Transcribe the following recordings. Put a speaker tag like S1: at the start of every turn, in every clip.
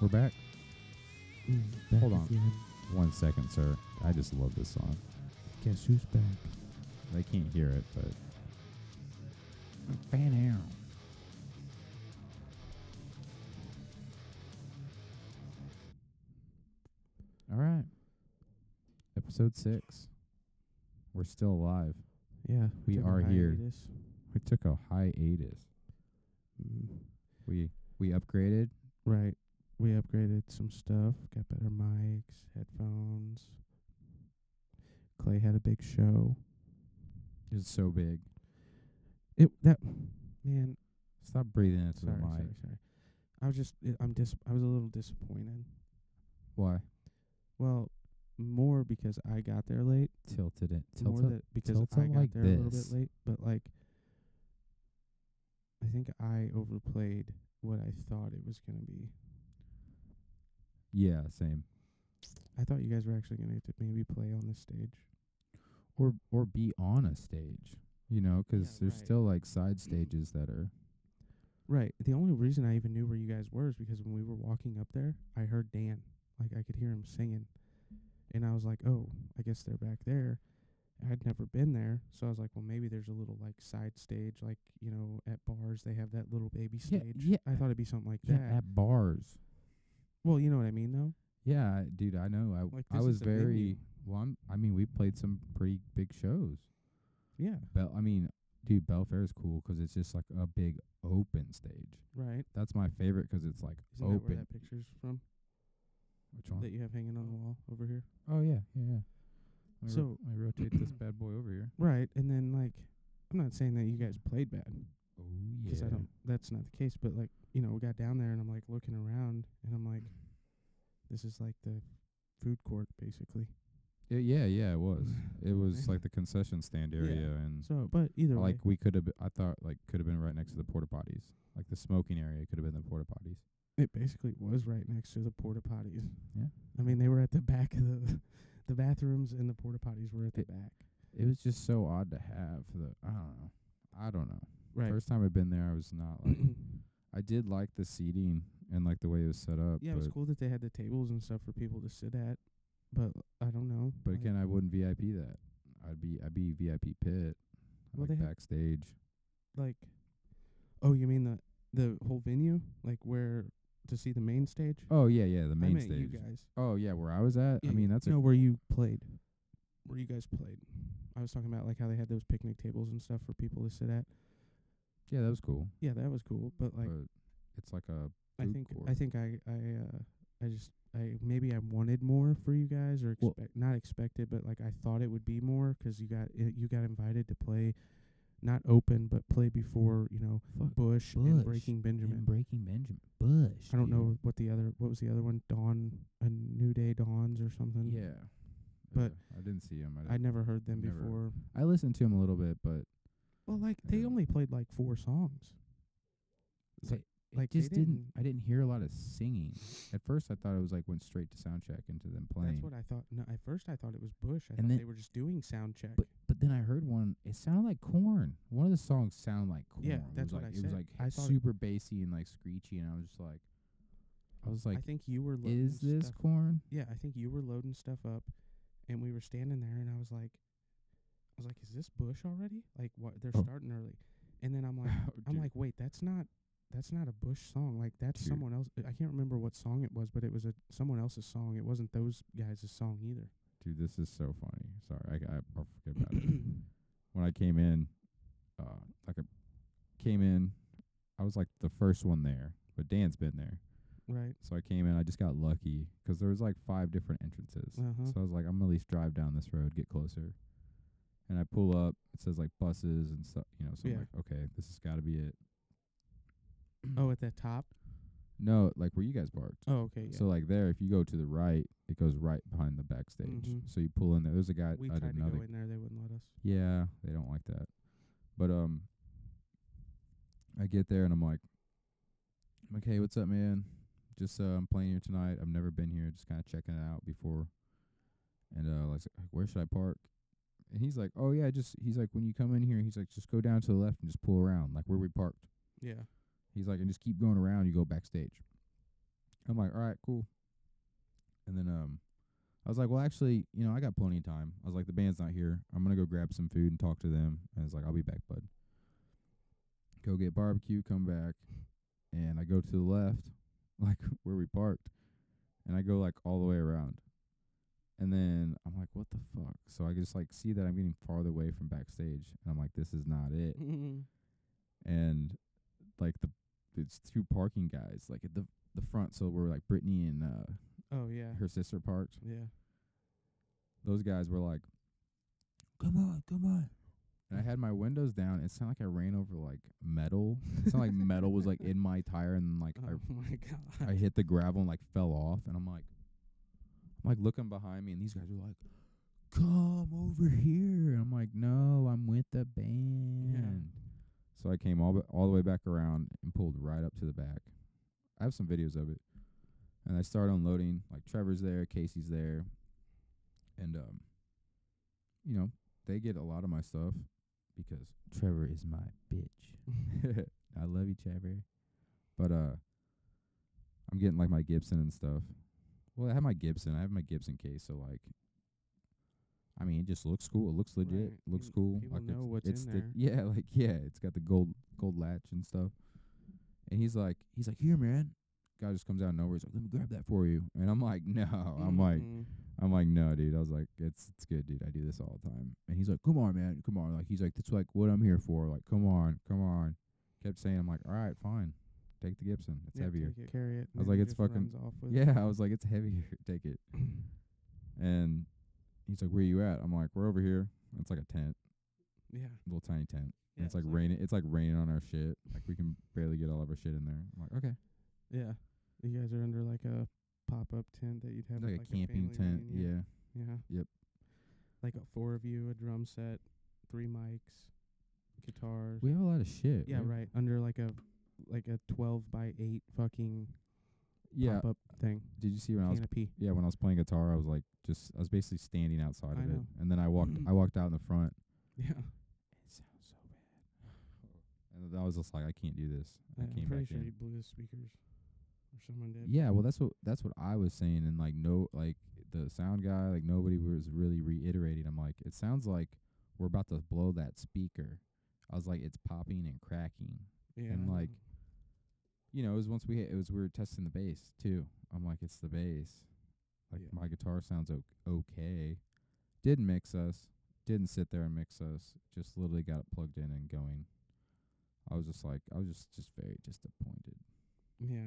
S1: We're back.
S2: Back
S1: Hold on.
S2: again.
S1: 1 second, sir. I just love this song.
S2: Guess who's back?
S1: They can't hear it, but fan out. All right. Episode 6. We're still alive.
S2: Yeah,
S1: We
S2: took a
S1: are here.
S2: hiatus.
S1: We took a hiatus. We upgraded.
S2: Right. We upgraded some stuff. Got better mics, headphones. Clay had a big show.
S1: It's so big.
S2: Man.
S1: Stop breathing into the mic.
S2: Sorry. I was a little disappointed.
S1: Why?
S2: Well, more because I got there late.
S1: Tilted it.
S2: Because
S1: tilt
S2: I
S1: it
S2: got
S1: like
S2: there a little bit
S1: this.
S2: late. But like, I think I overplayed what I thought it was gonna be.
S1: Yeah, same.
S2: I thought you guys were actually gonna to maybe play on this stage.
S1: Or be on a stage, you know, because there's
S2: right.
S1: still like side stages that are.
S2: Right. The only reason I even knew where you guys were is because when we were walking up there, I heard Dan. Like, I could hear him singing. And I was like, oh, I guess they're back there. I'd never been there. So I was like, well, maybe there's a little, like, side stage. Like, you know, at bars, they have that little baby stage.
S1: Yeah.
S2: I thought it'd be something like
S1: Yeah,
S2: that.
S1: at bars.
S2: Well, you know what I mean, though?
S1: Yeah, dude, I know.
S2: Like,
S1: I
S2: this
S1: was
S2: is a venue.
S1: very. Well, we played some pretty big shows.
S2: Yeah.
S1: Dude, Belfair is cool 'cause it's just like a big open stage.
S2: Right.
S1: That's my favorite 'cause it's like
S2: Isn't that where
S1: open.
S2: that picture's from?
S1: Which one?
S2: That you have hanging on the wall over here?
S1: Oh yeah. Let me rotate this bad boy over here.
S2: Right. And then, like, I'm not saying that you guys played bad.
S1: Oh
S2: Because
S1: yeah.
S2: that's not the case. But, like, you know, we got down there and I'm, like, looking around and I'm like, this is like the food court, basically.
S1: Yeah, it was. It was like the concession stand area, and
S2: So, but either way.
S1: like we could have. I thought like could have been right next to the porta potties. Like the smoking area could have been the porta potties.
S2: It basically was right next to the porta potties.
S1: Yeah.
S2: I mean, they were at the back of the bathrooms and the porta potties were at the back.
S1: It was just so odd to have the. I don't know.
S2: Right.
S1: First time I've been there, I was not like. I did like the seating and like the way it was set up.
S2: Yeah, it was cool that they had the tables and stuff for people to sit at. But I don't know.
S1: But again, I wouldn't VIP that. I'd be VIP pit,
S2: Well,
S1: like
S2: they have-
S1: backstage.
S2: like, oh, you mean the whole venue, like where to see the main stage?
S1: Oh yeah, the
S2: I
S1: main
S2: meant
S1: stage.
S2: you guys.
S1: Oh yeah, where I was at. I mean, that's
S2: no, where you played, where you guys played. I was talking about like how they had those picnic tables and stuff for people to sit at.
S1: yeah, that was cool.
S2: Yeah, that was cool. But like,
S1: But it's like a.
S2: I
S1: food
S2: think
S1: court.
S2: maybe I wanted more for you guys, or not expected, but like I thought it would be more 'cause you got invited to play, not open, but play before, you know, Bush and Breaking Benjamin.
S1: Bush.
S2: I don't know what was the other one? A New Day Dawns or something.
S1: Yeah,
S2: But
S1: I didn't see him.
S2: I'd never heard them
S1: Never.
S2: before.
S1: I listened to him a little bit, but
S2: Well, like they
S1: Yeah.
S2: only played like 4 songs.
S1: I didn't hear a lot of singing. At first, I thought it was like went straight to sound check into them playing.
S2: That's what I thought. No, at first I thought it was Bush. I
S1: And
S2: thought
S1: then-
S2: they were just doing sound check.
S1: But then I heard one. It sounded like Korn. One of the songs sounded like Korn.
S2: Yeah,
S1: It
S2: that's
S1: was
S2: what
S1: like,
S2: I
S1: It was
S2: said.
S1: like
S2: I thought
S1: super bassy and like screechy, and I was like,
S2: I think you were loading
S1: is this
S2: stuff.
S1: Korn?
S2: Yeah, I think you were loading stuff up, and we were standing there, and I was like, is this Bush already? Like, what? They're
S1: Oh.
S2: starting early, and then I'm like,
S1: Dude.
S2: wait, that's not a Bush song. Like, that's
S1: Dude.
S2: someone else. I can't remember what song it was, but it was someone else's song. It wasn't those guys' song either.
S1: Dude, this is so funny. Sorry, I'll forget about it. When I came in, I was like the first one there, but Dan's been there.
S2: Right.
S1: So I came in, I just got lucky 'cause there was like 5 different entrances.
S2: Uh-huh.
S1: So I was like, I'm gonna at least drive down this road, get closer. And I pull up, it says like buses and stuff, you know, so
S2: Yeah.
S1: I'm like, okay, this has got to be it.
S2: Oh, at the top.
S1: No, like where you guys parked.
S2: Oh, okay. Yeah.
S1: So like there, if you go to the right, it goes right behind the backstage.
S2: Mhm.
S1: So you pull in there. There's a guy.
S2: we
S1: I
S2: tried
S1: didn't
S2: to
S1: know
S2: go
S1: the-
S2: in there, they wouldn't let us.
S1: Yeah, they don't like that. But I get there and I'm like, hey, what's up, man? Just I'm playing here tonight. I've never been here. Just kind of checking it out before. And like, where should I park? And he's like, oh yeah, he's like, when you come in here, he's like, just go down to the left and just pull around, like where we parked.
S2: Yeah.
S1: He's like, and just keep going around. You go backstage. I'm like, all right, cool. And then I was like, well, actually, I got plenty of time. I was like, the band's not here. I'm gonna go grab some food and talk to them. And it's like, I'll be back, bud. Go get barbecue, come back, and I go to the left, like where we parked, and I go like all the way around. And then I'm like, what the fuck? So I just like see that I'm getting farther away from backstage, and I'm like, this is not it. And like it's two parking guys like at the front, so where like Brittany and
S2: Oh yeah.
S1: her sister parked.
S2: Yeah.
S1: Those guys were like, come on, come on. And I had my windows down. It sounded like I ran over like metal. It sounded like metal was like in my tire, and like
S2: Oh my god.
S1: I hit the gravel and like fell off. And I'm like looking behind me, and these guys are like, come over here. And I'm like, no, I'm with the band.
S2: Yeah.
S1: So I came all the way back around and pulled right up to the back. I have some videos of it. And I started unloading. Like Trevor's there, Casey's there, and they get a lot of my stuff because Trevor is my bitch. I love you, Trevor. But I'm getting like my Gibson and stuff. Well, I have my Gibson. I have my Gibson case, so like, I mean, it just looks cool. It looks legit.
S2: Right.
S1: Looks cool.
S2: People
S1: Like
S2: know what's
S1: it's
S2: in there.
S1: yeah, like it's got the gold latch and stuff. And he's like, here, man. Guy just comes out of nowhere. He's like, let me grab that for you. And I'm like, no. I'm like, no, dude. I was like, it's good, dude. I do this all the time. And he's like, come on, man, come on. Like he's like, that's like what I'm here for. Like, come on. Kept saying, I'm like, all right, fine. Take the Gibson. It's heavier.
S2: Take it, carry it.
S1: I was like, it's fucking yeah. I was like, it's heavier. Take it. And he's like, where you at? I'm like, we're over here. It's like a tent.
S2: Yeah.
S1: Little tiny tent.
S2: Yeah,
S1: it's like raining. It's like raining on our shit. Like we can barely get all of our shit in there. I'm like, okay.
S2: Yeah. You guys are under like a pop-up tent that you'd have
S1: Like
S2: at
S1: a
S2: like
S1: camping
S2: a family
S1: tent.
S2: reunion.
S1: Yeah.
S2: Yeah.
S1: Yep.
S2: Like 4 of you, a drum set, 3 mics, guitars.
S1: We have a lot of shit.
S2: Yeah, right. Under like a 12x8 fucking
S1: Yeah.
S2: pop-up thing.
S1: Did you see when
S2: Canopy.
S1: when I was playing guitar, I was like I was basically standing outside
S2: I
S1: of it.
S2: know.
S1: And then I walked out in the front.
S2: Yeah.
S1: It sounds so bad. And I was just like, I can't do this. I
S2: I'm
S1: came
S2: pretty
S1: back
S2: sure
S1: in.
S2: you blew the speakers. Or someone did.
S1: Yeah, well that's what I was saying, and like no, like the sound guy, like nobody was really reiterating. I'm like, it sounds like we're about to blow that speaker. I was like, it's popping and cracking.
S2: Yeah.
S1: And like, it was we were testing the bass too. I'm like, it's the bass. Like my guitar sounds okay. Didn't mix us. Didn't sit there and mix us. Just literally got it plugged in and going. I was just very disappointed.
S2: Yeah,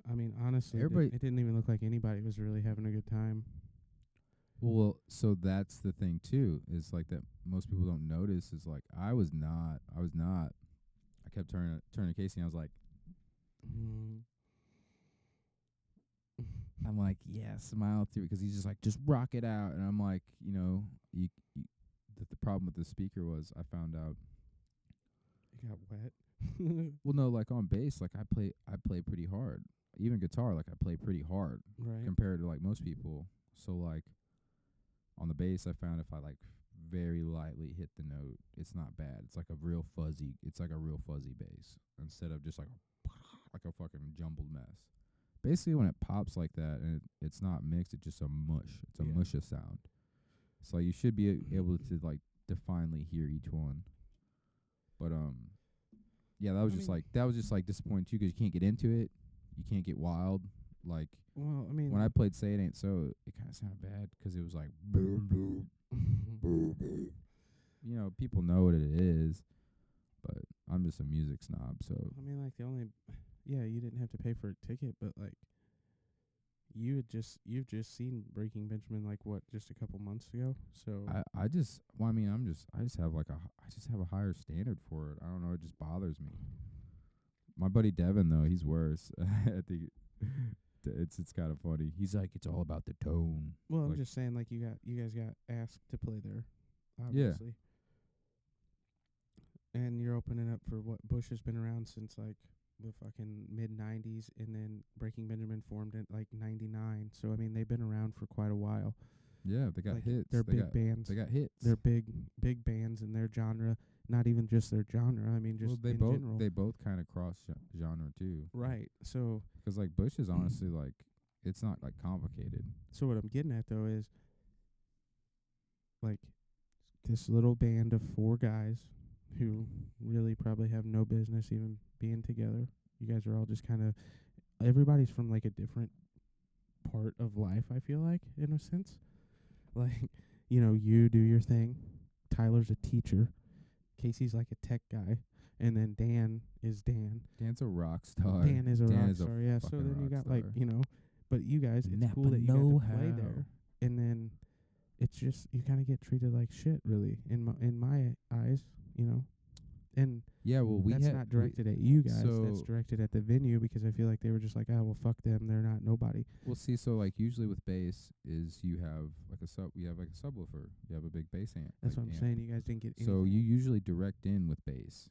S2: I mean, honestly,
S1: Everybody-
S2: it didn't even look like anybody was really having a good time.
S1: Well, so that's the thing too, is like that most people don't notice is like I was not. I kept turning to Casey and I was like, I'm like, yeah, smile through, because he's just like, just rock it out. And I'm like, the problem with the speaker was I found out.
S2: It got wet.
S1: Well, no, like on bass, like I play pretty hard. Even guitar, like I play pretty hard
S2: Right.
S1: compared to like most people. So like on the bass, I found if I like very lightly hit the note, it's not bad. It's like a real fuzzy bass instead of just like a fucking jumbled mess. Basically, when it pops like that and it's not mixed, it's just a mush. It's a musha sound. So you should be able to like definely hear each one. But yeah, that was just like disappointing too, because you can't get into it, you can't get wild. Like,
S2: well, I mean,
S1: when I played "Say It Ain't So," it kind of sounded bad because it was like, boom, boom, boom, boom. People know what it is, but I'm just a music snob, so.
S2: I mean, like you didn't have to pay for a ticket, but like you've just seen Breaking Benjamin like what, just a couple months ago. So
S1: I just have a higher standard for it. I don't know, it just bothers me. My buddy Devin though, he's worse. I think it's kind of funny. He's like, it's all about the tone.
S2: well, I'm
S1: like,
S2: just saying, like you guys got asked to play there, obviously. And you're opening up for what Bush has been around since like the fucking mid-90s, and then Breaking Benjamin formed in like 99. So I mean, they've been around for quite a while.
S1: Yeah, they got
S2: Like
S1: hits.
S2: they're big bands.
S1: They got hits.
S2: They're big bands in their genre. Not even just their genre. I mean, just
S1: well,
S2: in general.
S1: they both kind of cross genre too.
S2: Right. So
S1: Because like Bush is honestly like it's not like complicated.
S2: so what I'm getting at though is like this little band of 4 guys who really probably have no business even being together. You guys are all just kind of everybody's from like a different part of life, I feel like, in a sense. Like, you do your thing. Tyler's a teacher. Casey's like a tech guy. And then Dan is Dan.
S1: Dan's a rock star.
S2: Dan is a
S1: Dan
S2: rock
S1: is a
S2: star, yeah. So
S1: fucking
S2: then you
S1: rock
S2: got like,
S1: star.
S2: but you guys, it's
S1: Napa
S2: cool that you got to play
S1: know-how.
S2: there. And then it's just you kind of get treated like shit, really, in my eyes, And
S1: Yeah, well,
S2: that's not directed at you guys. That's
S1: so-
S2: directed at the venue because I feel like they were just like, well, fuck them. They're not nobody.
S1: Well, see, so like usually with bass is you have like you have like a subwoofer. You have a big bass amp.
S2: That's
S1: like
S2: what I'm
S1: amp.
S2: saying. You guys didn't get
S1: So
S2: anything.
S1: you usually direct in with bass,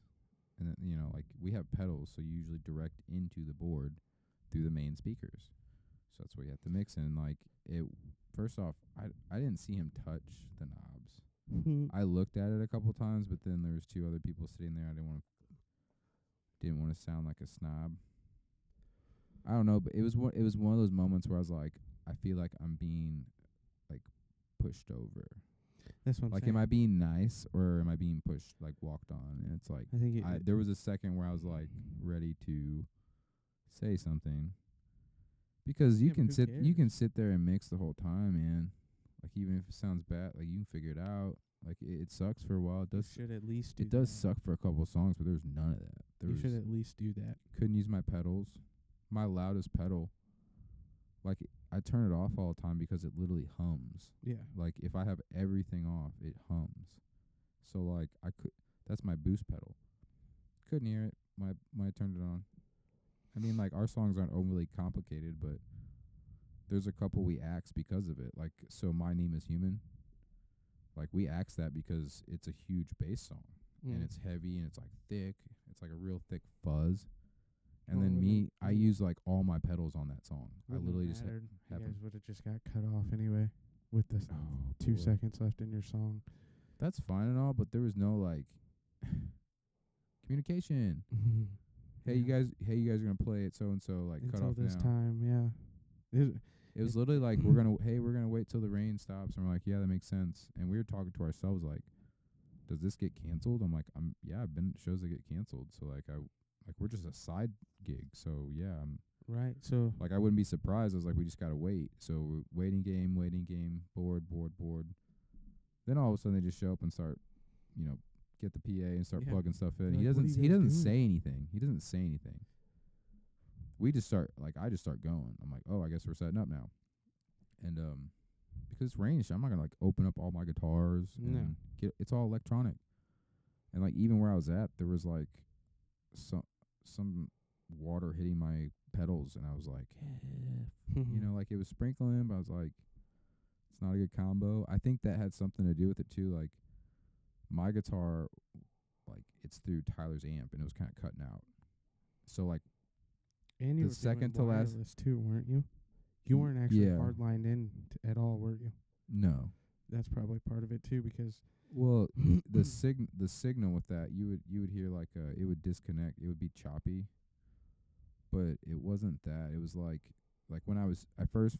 S1: and then like we have pedals, so you usually direct into the board through the main speakers. So that's where you have to mix in. Like it. First off, I didn't see him touch the knobs. I looked at it a couple times, but then there was 2 other people sitting there. I didn't want to sound like a snob. I don't know, but it was one of those moments where I was like, I feel like I'm being like pushed over.
S2: That's what I'm
S1: Like,
S2: saying.
S1: am I being nice or am I being pushed, like walked on? And it's like
S2: I think
S1: there was a second where I was like ready to say something, because
S2: Yeah, but who
S1: you can
S2: cares?
S1: sit there and mix the whole time, man. Like even if it sounds bad, like you can figure it out. Like it sucks for a while. It
S2: you
S1: does
S2: should at least do
S1: it does
S2: that.
S1: suck for a couple of songs, but there's none of that.
S2: You should at least do that.
S1: Couldn't use my pedals. My loudest pedal, like I turn it off all the time because it literally hums.
S2: Yeah.
S1: Like if I have everything off, it hums. So like that's my boost pedal. Couldn't hear it when I turned it on. I mean, like our songs aren't overly complicated, but there's a couple we axe because of it. Like so, My Name Is Human. Like we axe that because it's a huge bass song and it's heavy and it's like thick. It's like a real thick fuzz. And then me, I use like all my pedals on that song. I literally just
S2: mattered.
S1: have
S2: You
S1: them.
S2: guys would have just got cut off anyway with the 2
S1: boy.
S2: seconds left in your song.
S1: That's fine and all, but there was no like communication. Hey, you guys are gonna play it so and so. Like
S2: until
S1: cut off
S2: this
S1: now.
S2: time, yeah.
S1: It was literally like we're gonna wait till the rain stops, and we're like, yeah, that makes sense. And we were talking to ourselves like, does this get canceled? I'm like, I've been at shows that get canceled, so like we're just a side gig, so yeah,
S2: Right. So
S1: like I wouldn't be surprised. I was like, we just gotta wait. So we're waiting game, board. Then all of a sudden they just show up and start, get the PA and start
S2: Yeah.
S1: plugging stuff in.
S2: They're
S1: He
S2: like, "What are
S1: doesn't
S2: you guys doing?"
S1: say anything. He doesn't say anything. We just start I just start going. I'm like, oh, I guess we're setting up now. And because it's rain, I'm not gonna like open up all my guitars
S2: No.
S1: and it's all electronic. And like even where I was at, there was like some water hitting my pedals, and I was like, like it was sprinkling, but I was like, it's not a good combo. I think that had something to do with it too. Like my guitar, like it's through Tyler's amp, and it was kind of cutting out. So like
S2: and you
S1: the
S2: were
S1: second
S2: doing
S1: to last-
S2: wireless too, weren't you? You weren't actually
S1: Yeah.
S2: hard lined in at all, were you?
S1: no.
S2: That's probably part of it too, because
S1: Well, the signal with that, you would hear like it would disconnect. It would be choppy. But it wasn't that. It was like when I first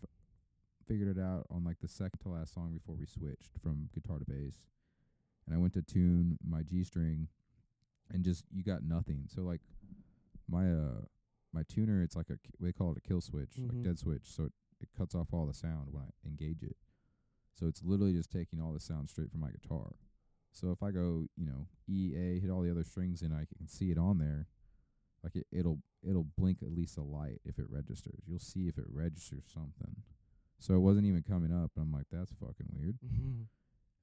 S1: figured it out on like the second to last song before we switched from guitar to bass, and I went to tune my G string, and just you got nothing. So like my tuner, it's like they call it a kill switch, like dead switch. So it cuts off all the sound when I engage it. So it's literally just taking all the sound straight from my guitar. So if I go, E, A, hit all the other strings, and I can see it on there, like it'll blink at least a light if it registers. You'll see if it registers something. So it wasn't even coming up, and I'm like, that's fucking weird.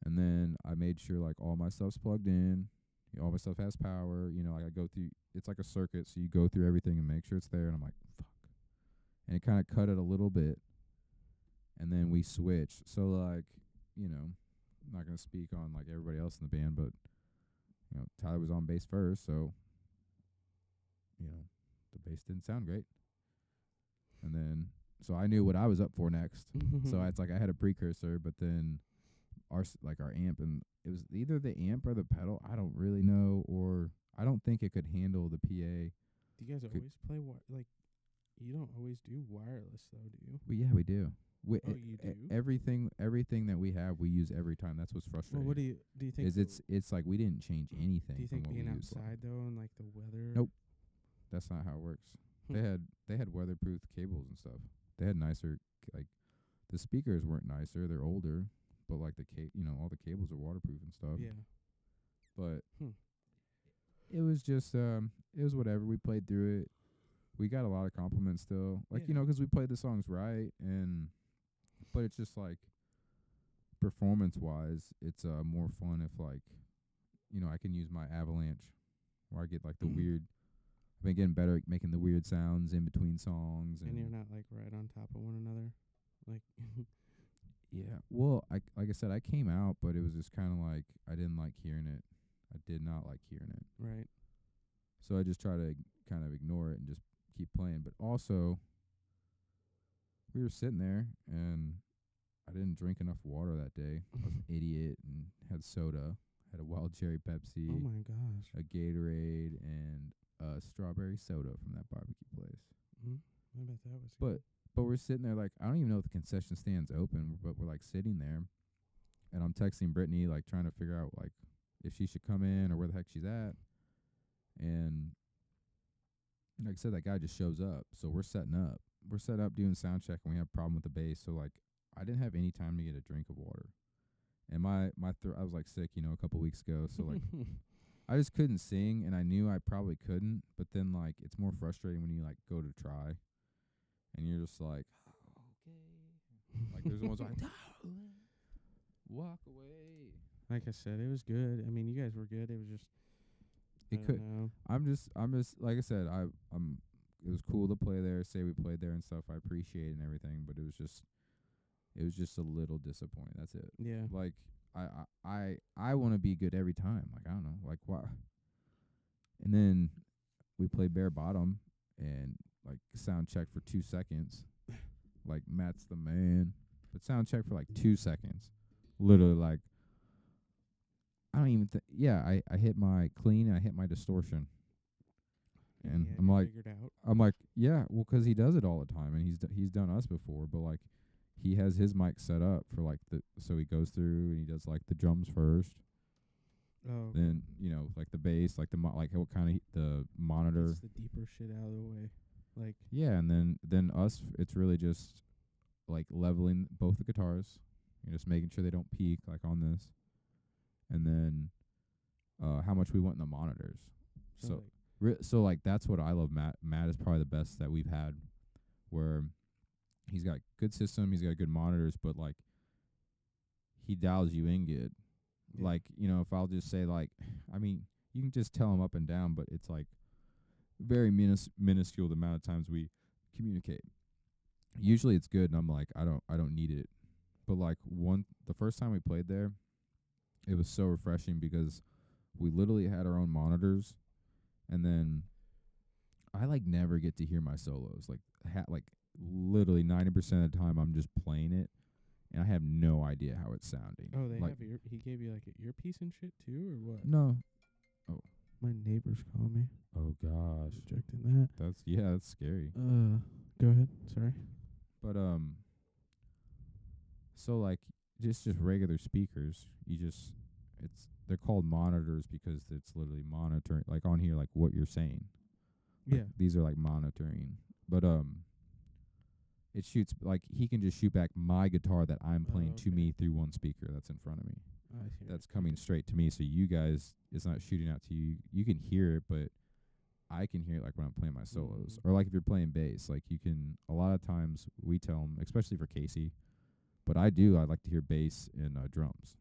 S1: And then I made sure like all my stuff's plugged in, all my stuff has power. Like I go through, it's like a circuit, so you go through everything and make sure it's there. And I'm like, fuck. And it kind of cut it a little bit, and then we switched. So like, I'm not gonna speak on like everybody else in the band, but Tyler was on bass first, so the bass didn't sound great. And then So I knew what I was up for next. So it's like I had a precursor, but then our amp, and it was either the amp or the pedal. I don't really know, or I don't think it could handle the PA.
S2: Do you guys always play like? You don't always do wireless though, do you?
S1: Well, yeah, we do.
S2: Oh, you do?
S1: Everything that we have, we use every time. That's what's
S2: Well,
S1: frustrating.
S2: what do you think?
S1: Is it's like we didn't change anything.
S2: Do you
S1: from
S2: think
S1: what
S2: being
S1: we used
S2: outside though and like the weather?
S1: Nope. That's not how it works. They had weatherproof cables and stuff. They had nicer, like, the speakers weren't nicer. They're older, but like all the cables are waterproof and stuff.
S2: Yeah.
S1: But it was just it was whatever. We played through it. We got a lot of compliments still, like,
S2: Yeah.
S1: 'cause we played the songs right, but it's just like performance wise, it's more fun if, like, I can use my avalanche where I get like the weird. I've been getting better at making the weird sounds in between songs,
S2: And you're not like right on top of one another, like.
S1: Yeah. Well, like I said, I came out, but it was just kind of like I didn't like hearing it. I did not like hearing it.
S2: Right.
S1: So I just try to kind of ignore it and just keep playing. But also, we were sitting there, and I didn't drink enough water that day. I was an idiot and had soda, had a wild cherry Pepsi,
S2: Oh my gosh.
S1: a Gatorade, and a strawberry soda from that barbecue place.
S2: I bet that was.
S1: But we're sitting there like, I don't even know if the concession stand's open, but we're like sitting there, and I'm texting Brittany, like trying to figure out like if she should come in or where the heck she's at. And like I said, that guy just shows up. So we're setting up. We're set up doing sound check, and we have a problem with the bass. So like I didn't have any time to get a drink of water. And my I was like sick, a couple weeks ago. So like I just couldn't sing, and I knew I probably couldn't. But then like it's more frustrating when you like go to try. And you're just like, okay. Like there's ones like, walk away.
S2: Like I said, it was good. I mean, you guys were good. It was just.
S1: It could.
S2: Know.
S1: I'm just like I said. It was cool to play there. Say we played there and stuff. I appreciate it and everything, but it was just a little disappointing. That's it.
S2: Yeah.
S1: Like I want to be good every time. Like I don't know. Like why? And then we played bare bottom and. Like sound check for 2 seconds, like Matt's the man. But sound check for like 2 seconds, literally. Like I don't even think. Yeah, I hit my clean, I hit my distortion, and I'm like, yeah, well, 'cause he does it all the time, and he's done us before. But like, he has his mic set up for like so he goes through and he does like the drums first.
S2: Oh.
S1: Then like the bass, like like what kind of the monitor.
S2: Gets the deeper shit out of the way. Like
S1: yeah, and then us, it's really just like leveling both the guitars, just making sure they don't peak like on this, and then how much we want in the monitors. So like that's what I love. Matt is probably the best that we've had, where he's got good system, he's got good monitors, but like he dials you in good. Yeah. Like if I'll just say like, I mean, you can just tell him up and down, but it's like. Very minuscule the amount of times we communicate. Usually it's good, and I'm like, I don't need it. But like the first time we played there, it was so refreshing because we literally had our own monitors, and then I like never get to hear my solos. Like literally 90% of the time I'm just playing it, and I have no idea how it's sounding.
S2: Oh, he gave you like an earpiece and shit too, or what?
S1: No.
S2: Oh. My neighbor's calling me.
S1: Oh gosh.
S2: Rejecting that.
S1: That's scary.
S2: Go ahead. Sorry.
S1: But so like just regular speakers, they're called monitors because it's literally monitoring, like on here, like what you're saying.
S2: Yeah.
S1: Like these are like monitoring. But it shoots, like he can just shoot back my guitar that I'm playing to me through one speaker that's in front of me. That's coming straight to me, so you guys, it's not shooting out to you. You can hear it, but I can hear it like when I'm playing my solos. Or like if you're playing bass, like you can, a lot of times we tell them, especially for Casey, but I like to hear bass and drums.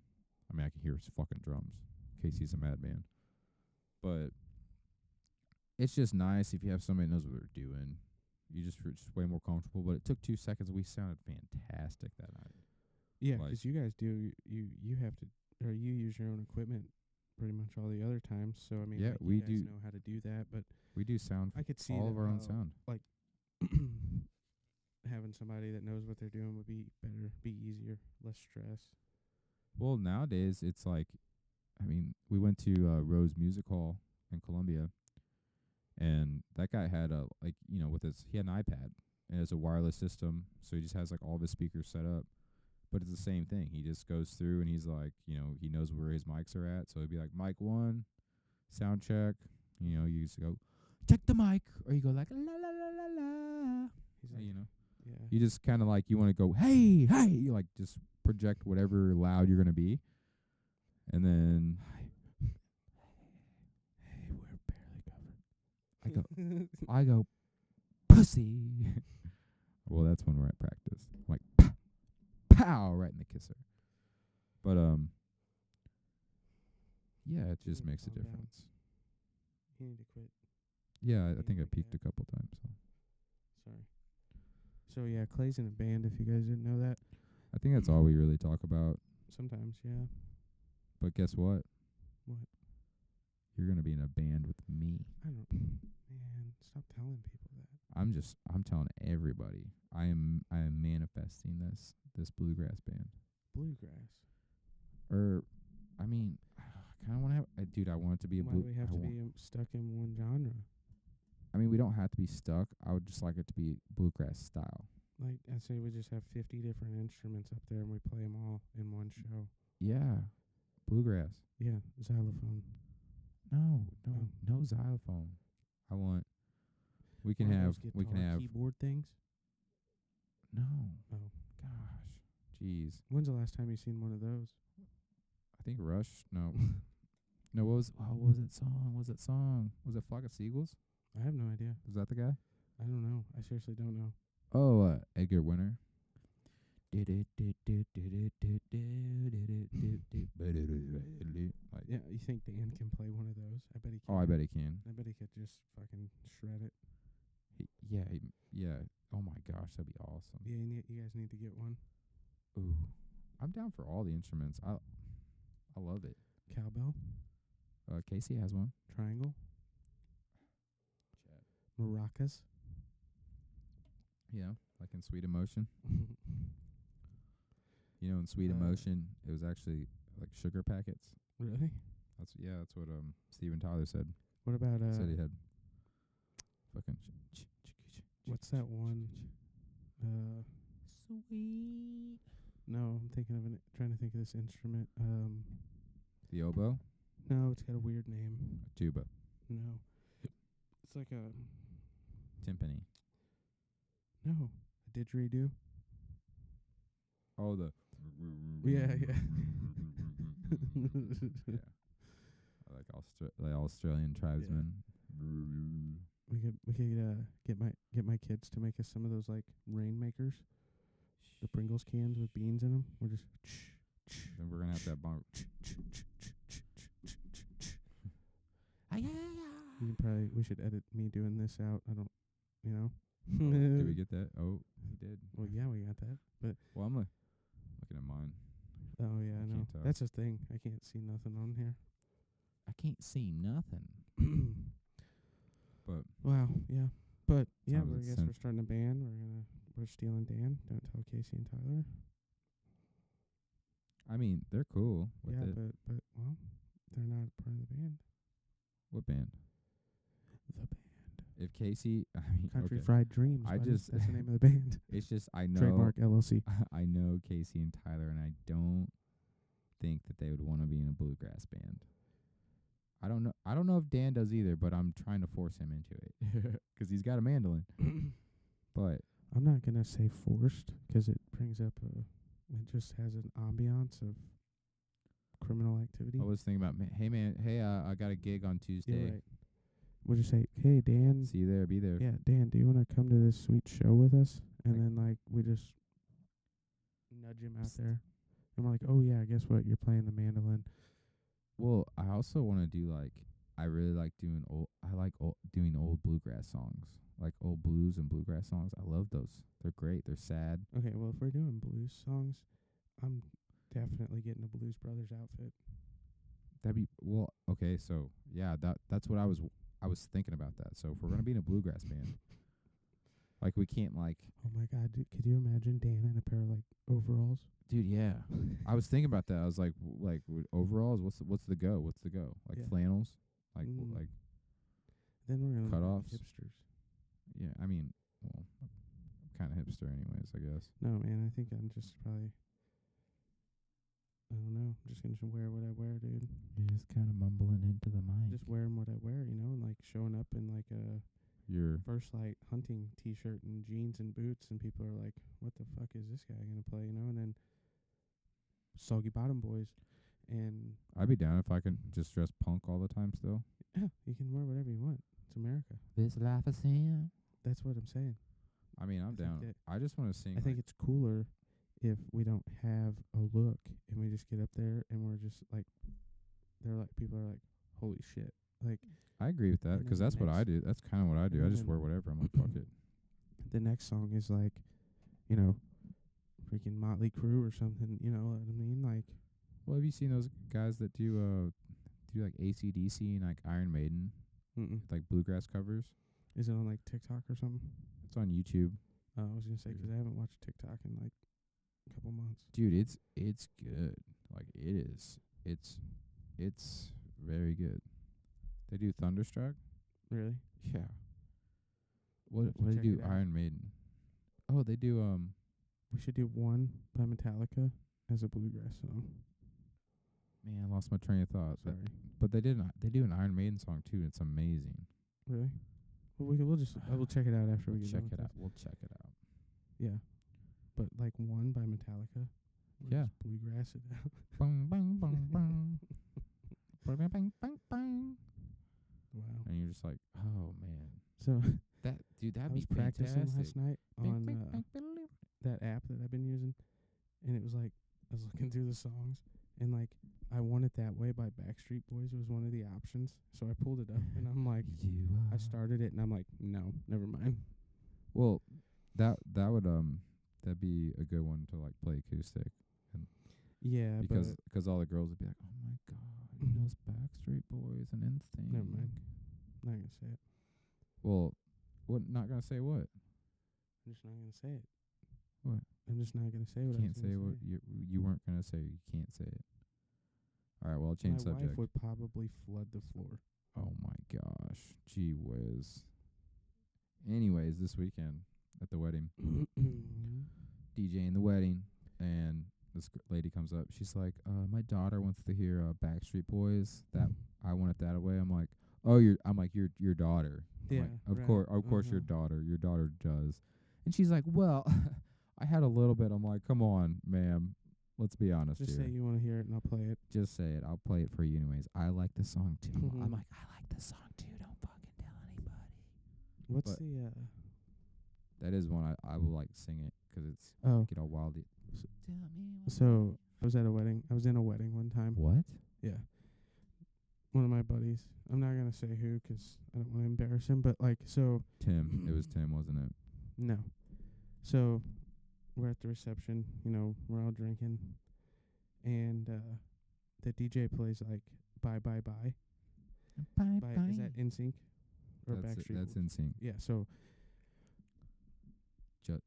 S1: I mean, I can hear his fucking drums. Casey's a madman. But it's just nice if you have somebody that knows what they're doing. You just way more comfortable. But it took 2 seconds. We sounded fantastic that night.
S2: Yeah, 'cause you guys do, you have to, or you use your own equipment pretty much all the other times. So I mean,
S1: yeah,
S2: like,
S1: we
S2: you guys
S1: do
S2: know how to do that. But
S1: we do sound.
S2: I could see
S1: all of our own sound.
S2: Like having somebody that knows what they're doing would be better, be easier, less stress.
S1: Well, nowadays it's like, I mean, we went to Rose Music Hall in Columbia, and that guy had a like with his he had an iPad and it's a wireless system, so he just has like all of his speakers set up. But it's the same thing. He just goes through and he's like, he knows where his mics are at. So it'd be like mic 1, sound check. You just go check the mic, or you go like la la la la la.
S2: He's like, yeah.
S1: You just kind of like you want to go hey hey, you like just project whatever loud you're gonna be, and then
S2: Hey, we're barely covered.
S1: I go pussy. Well, that's when we're at practice. I'm like pow right in the kisser. But yeah, it just makes a
S2: calm down.
S1: difference.
S2: You need to quit.
S1: Yeah, I
S2: being
S1: think I
S2: like
S1: peaked
S2: that.
S1: a couple times. So
S2: Sorry. So yeah, Clay's in a band. If you guys didn't know that,
S1: I think that's all we really talk about.
S2: sometimes, yeah.
S1: But guess what?
S2: What?
S1: You're gonna be in a band with me.
S2: I don't. Man, stop telling people that.
S1: I'm telling everybody. I am manifesting this bluegrass band.
S2: Bluegrass.
S1: I mean, I kind of want to have. Dude, I want it to be a
S2: Why
S1: blue.
S2: do we have to be stuck in one genre?
S1: I mean, we don't have to be stuck. I would just like it to be bluegrass style.
S2: Like I say, we just have 50 different instruments up there, and we play 'em all in one show.
S1: Yeah, bluegrass.
S2: Yeah, xylophone.
S1: No xylophone. I want. We can
S2: One of
S1: have.
S2: those
S1: We can
S2: guitar
S1: have.
S2: keyboard things.
S1: No.
S2: Oh,
S1: Gosh. Jeez.
S2: when's the last time you seen one of those?
S1: I think Rush. No. No. What was that song? What was that song? Was it Flock of Seagulls?
S2: I have no idea.
S1: Was that the guy?
S2: I don't know. I seriously don't know.
S1: Oh, Edgar Winter. Like,
S2: Yeah, you think Dan can play one of those? I bet he can.
S1: oh, I bet he can.
S2: I bet he could just fucking shred it.
S1: Yeah. Oh my gosh, that'd be awesome.
S2: Yeah, you guys need to get one.
S1: Ooh, I'm down for all the instruments. I love it.
S2: Cowbell,
S1: Casey has one.
S2: triangle, maracas.
S1: Yeah, like in Sweet Emotion. In Sweet Emotion, it was actually like sugar packets.
S2: Really?
S1: That's what Steven Tyler said.
S2: What about
S1: Said he had fucking.
S2: what's that one?
S1: Sweet.
S2: No, I'm thinking of trying to think of this instrument.
S1: The oboe,
S2: No, it's got a weird name.
S1: a tuba,
S2: No, it's like a
S1: timpani.
S2: no, a didgeridoo.
S1: Oh, the.
S2: Yeah.
S1: Yeah. I like Australian tribesmen.
S2: We could get my kids to make us some of those like rainmakers, the Pringles cans with beans in them. We're just.
S1: Then we're gonna have that bump.
S2: We should edit me doing this out. I don't,
S1: Did we get that? Oh, we did.
S2: Well, yeah, we got that. But
S1: Well, I'm looking at mine.
S2: oh yeah, I know.
S1: can't talk.
S2: That's the thing. I can't see nothing on here.
S1: I can't see nothing. But
S2: Wow, yeah. But yeah,
S1: Sounds
S2: I guess
S1: sen-
S2: we're starting a band. We're stealing Dan. Don't tell Casey and Tyler.
S1: I mean, they're cool with
S2: Yeah,
S1: it.
S2: but well, they're not part of the band.
S1: What band?
S2: The band.
S1: If Casey, I mean,
S2: Country
S1: okay.
S2: Fried Dreams.
S1: I
S2: buddy.
S1: just-
S2: That's the name of the band.
S1: It's just I know
S2: Trademark LLC.
S1: I know Casey and Tyler, and I don't think that they would want to be in a bluegrass band. I don't know if Dan does either, but I'm trying to force him into it because he's got a mandolin. But
S2: I'm not gonna say forced 'cause it brings up it just has an ambiance of criminal activity.
S1: I was thinking about, I got a gig on Tuesday.
S2: Yeah, right. We'll just say, hey Dan.
S1: See you there, be there.
S2: Yeah, Dan, do you want to come to this sweet show with us? And
S1: Like-
S2: then we just nudge him out there, and we're like, oh yeah, guess what? You're playing the mandolin.
S1: Well, I also want to do I really like doing doing old bluegrass songs, like old blues and bluegrass songs. I love those. They're great. They're sad.
S2: Okay, well if we're doing blues songs, I'm definitely getting a Blues Brothers outfit.
S1: That'd be okay. So yeah, that's what I was thinking about that. So if we're gonna be in a bluegrass band, Like we can't like,
S2: Oh my God, dude, could you imagine Dan in a pair of like overalls?
S1: dude. Yeah, I was thinking about that. I was like, overalls. What's the go? What's the go? Like
S2: Yeah.
S1: flannels, like
S2: Mm.
S1: like
S2: Then we're gonna look like
S1: cutoffs.
S2: hipsters.
S1: Yeah, I mean, well, I'm kind of hipster, anyways. I guess.
S2: No, man, I think I'm just probably. I don't know. I'm just gonna wear what I wear, dude.
S1: You're just kind of mumbling into the mic.
S2: Just wearing what I wear, you know, and like showing up in like a
S1: You're
S2: First Light hunting T-shirt and jeans and boots, and people are like, "What the fuck is this guy gonna play?" You know, and then Soggy Bottom Boys, and
S1: I'd be down if I could just dress punk all the time still.
S2: yeah, you can wear whatever you want. It's America.
S1: This life is sin.
S2: That's what I'm saying.
S1: I mean, I'm
S2: I think
S1: down.
S2: that-
S1: I just want to sing.
S2: I think it's cooler if we don't have a look and we just get up there and we're just like, they're like, people are like, holy shit. Like,
S1: I agree with that
S2: and
S1: because
S2: then
S1: that's what I
S2: next-
S1: do. That's kind of what I do. I
S2: and
S1: just wear
S2: then-
S1: whatever. I'm like, fuck it.
S2: the next song is like, you know, freaking Motley Crue or something, you know what I mean? Like,
S1: Well, have you seen those guys that do like AC/DC and like Iron Maiden, like bluegrass covers?
S2: is it on like TikTok or something?
S1: It's on YouTube,
S2: I was gonna say 'cause I haven't watched TikTok in like a couple months.
S1: dude. It's good. Like it is. It's very good. They do Thunderstruck.
S2: Really?
S1: Yeah. What
S2: have to
S1: what do they
S2: check
S1: do?
S2: it out.
S1: Iron Maiden. Oh, they do
S2: We should do one by Metallica as a bluegrass song.
S1: Man, I lost my train of thought.
S2: Sorry.
S1: But they do an Iron Maiden song too. It's amazing.
S2: Really? Well, we'll just we'll check it out after we get
S1: Check
S2: done with
S1: it out.
S2: this.
S1: We'll check it out.
S2: Yeah, but like one by Metallica. We'll
S1: Yeah.
S2: just bluegrass it out.
S1: Bang bang bang bang. Bang bang bang bang.
S2: Wow.
S1: And you're just like, oh man,
S2: So
S1: that'd
S2: I
S1: be
S2: was practicing
S1: fantastic.
S2: last night on
S1: Bing, bing, bing, bing.
S2: that app that I've been using, and it was like I was looking through the songs, and like I Want It That Way by Backstreet Boys was one of the options. So I pulled it up, and I'm like, I started it, and I'm like, no, never mind.
S1: Well, that'd be a good one to like play acoustic.
S2: Yeah,
S1: Because
S2: but
S1: cause all the girls would be like, oh my god, he knows Backstreet Boys and NSYNC.
S2: never mind. Not gonna say it.
S1: Well, what? Not gonna say what?
S2: I'm just not gonna say it.
S1: What?
S2: I'm just not gonna say what I
S1: Can't
S2: was
S1: say
S2: gonna
S1: what you weren't gonna say. You can't say it. All right. Well, I'll change
S2: My
S1: subject.
S2: wife would probably flood the floor.
S1: Oh my gosh, gee whiz. Anyways, this weekend at the wedding, DJing the wedding, and this lady comes up. She's like, my daughter wants to hear Backstreet Boys. That I Want It That Way. I'm like, oh, your daughter. I'm
S2: Yeah,
S1: like, of
S2: right.
S1: course, your daughter does. And she's like, well, I had a little bit. I'm like, come on, ma'am. Let's be honest
S2: Just
S1: here.
S2: say you want to hear it, and I'll play it.
S1: Just say it. I'll play it for you anyways. I like the song too.
S2: Mhm.
S1: I'm like, I like the song too. Don't fucking tell anybody.
S2: What's
S1: But-
S2: the
S1: That is one I will like sing it 'cause it's
S2: oh?
S1: get all wild. Tell me what
S2: So I was at a wedding. I was in a wedding one time.
S1: What?
S2: Yeah. One of my buddies. I'm not gonna say who 'cause I don't want to embarrass him. But like, so
S1: Tim. It was Tim, wasn't it?
S2: no. So we're at the reception. You know, we're all drinking, and the DJ plays like "Bye Bye Bye."
S1: Bye
S2: By is that NSYNC or
S1: That's
S2: Backstreet?
S1: That's
S2: Boys?
S1: NSYNC.
S2: Yeah. So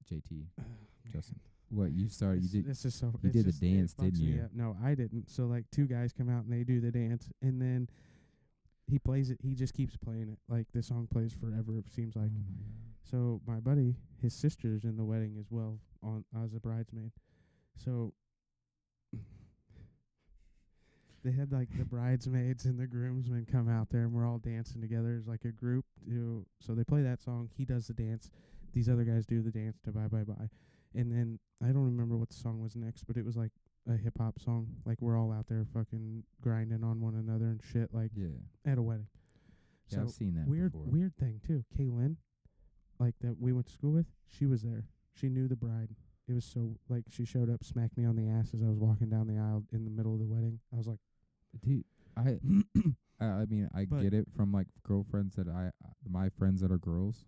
S1: JT.
S2: man,
S1: Justin. What you started? You did.
S2: This is so.
S1: you
S2: it's
S1: did the
S2: just- it
S1: dance,
S2: fucks
S1: didn't
S2: me
S1: you?
S2: up. No, I didn't. So like two guys come out and they do the dance, and then he plays it. He just keeps playing it. Like the song plays forever. It seems like.
S1: Oh my God.
S2: So my buddy, his sister's in the wedding as well, on as a bridesmaid. So they had like the bridesmaids and the groomsmen come out there, and we're all dancing together as like a group. So they play that song. He does the dance. These other guys do the dance to Bye Bye Bye. And then I don't remember what the song was next, but it was like a hip hop song. Like we're all out there fucking grinding on one another and shit, like
S1: Yeah.
S2: at a wedding.
S1: Yeah,
S2: So
S1: I've seen that
S2: weird
S1: before.
S2: weird thing too. Kaylin, like that we went to school with, she was there. She knew the bride. It was so like she showed up, smacked me on the ass as I was walking down the aisle in the middle of the wedding. I was like,
S1: Dude, I mean, I
S2: But-
S1: get it from like girlfriends that my friends that are girls,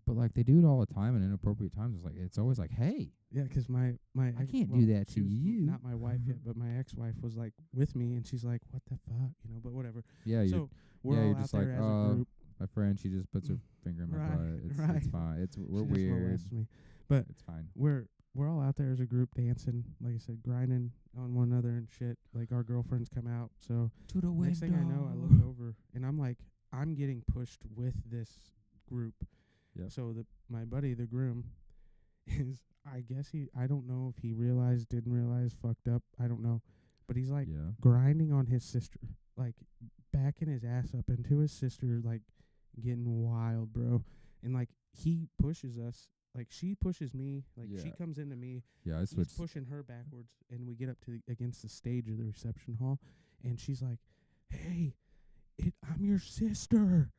S1: but like they do it all the time in inappropriate times. It's like it's always like, hey,
S2: yeah, 'cause my
S1: I
S2: ex-
S1: can't
S2: well,
S1: do that
S2: she
S1: to
S2: was
S1: you.
S2: Not my wife yet, but my ex-wife was like with me, and she's like, "What the fuck," you know? But whatever.
S1: Yeah,
S2: So we're
S1: yeah,
S2: all
S1: you're
S2: out
S1: just
S2: there
S1: like,
S2: as a group.
S1: My friend, she just puts her finger in my
S2: Right,
S1: butt. It's
S2: right.
S1: fine. We're
S2: She just
S1: weird.
S2: molests me. But
S1: It's fine.
S2: we're all out there as a group dancing, like I said, grinding on one another and shit. Like our girlfriends come out. So
S1: To the
S2: next thing I know, I look over and I'm like, I'm getting pushed with this group.
S1: Yep.
S2: So my buddy, the groom, is, I guess I don't know if he realized, didn't realize, fucked up. I don't know. But he's like
S1: Yeah.
S2: grinding on his sister, like backing his ass up into his sister, like getting wild, bro. And like he pushes us, like she pushes me, like she
S1: Yeah.
S2: comes into me.
S1: Yeah, I
S2: He's
S1: switched.
S2: pushing her backwards, and we get up to against the stage of the reception hall, and she's like, "Hey, I'm your sister.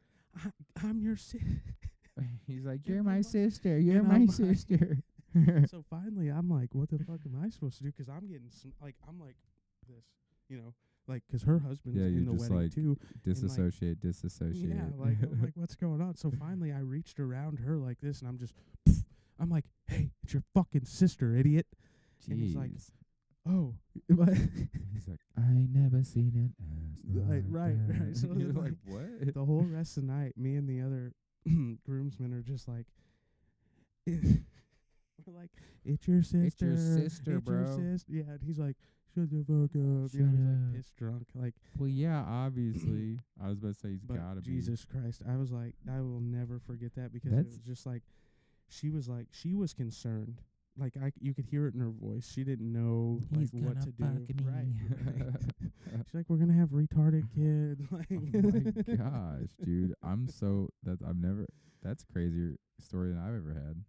S2: I'm your sister."
S1: He's like,
S2: And
S1: "You're
S2: I'm
S1: my
S2: like-
S1: sister. You're
S2: and
S1: my
S2: I'm like-
S1: sister."
S2: So finally, I'm like, "What the fuck am I supposed to do?" 'Cause I'm getting I'm like this, you know, like 'cause her husband's
S1: Yeah,
S2: in
S1: you're
S2: the
S1: just
S2: wedding
S1: like
S2: too.
S1: disassociate.
S2: Yeah, like I'm like, what's going on? So finally, I reached around her like this, and I'm just, I'm like, "Hey, it's your fucking sister, idiot." And he's like,
S1: Jeez.
S2: "Oh," but
S1: He's like, I ain't never seen an ass like
S2: right.
S1: that."
S2: So
S1: You're
S2: then,
S1: like, what?
S2: the whole rest of the night, me and the other groomsmen are just like, we're like, "It's your sister.
S1: It's your sister,
S2: It's your
S1: bro.
S2: Yeah, and he's like, "Shut the fuck up."
S1: Shut
S2: You know, he's
S1: up.
S2: like pissed drunk. Like,
S1: Well, yeah, obviously. I was about to say he's
S2: but
S1: gotta
S2: Jesus Christ, I was like, I will never forget that because
S1: That's-
S2: it was just like, she was concerned. Like you could hear it in her voice. She didn't know
S1: He's
S2: like what
S1: gonna
S2: to do.
S1: fuck me.
S2: Right. She's like, "We're gonna have retarded kids." Like,
S1: Oh my gosh, dude! That's a crazier story than I've ever had.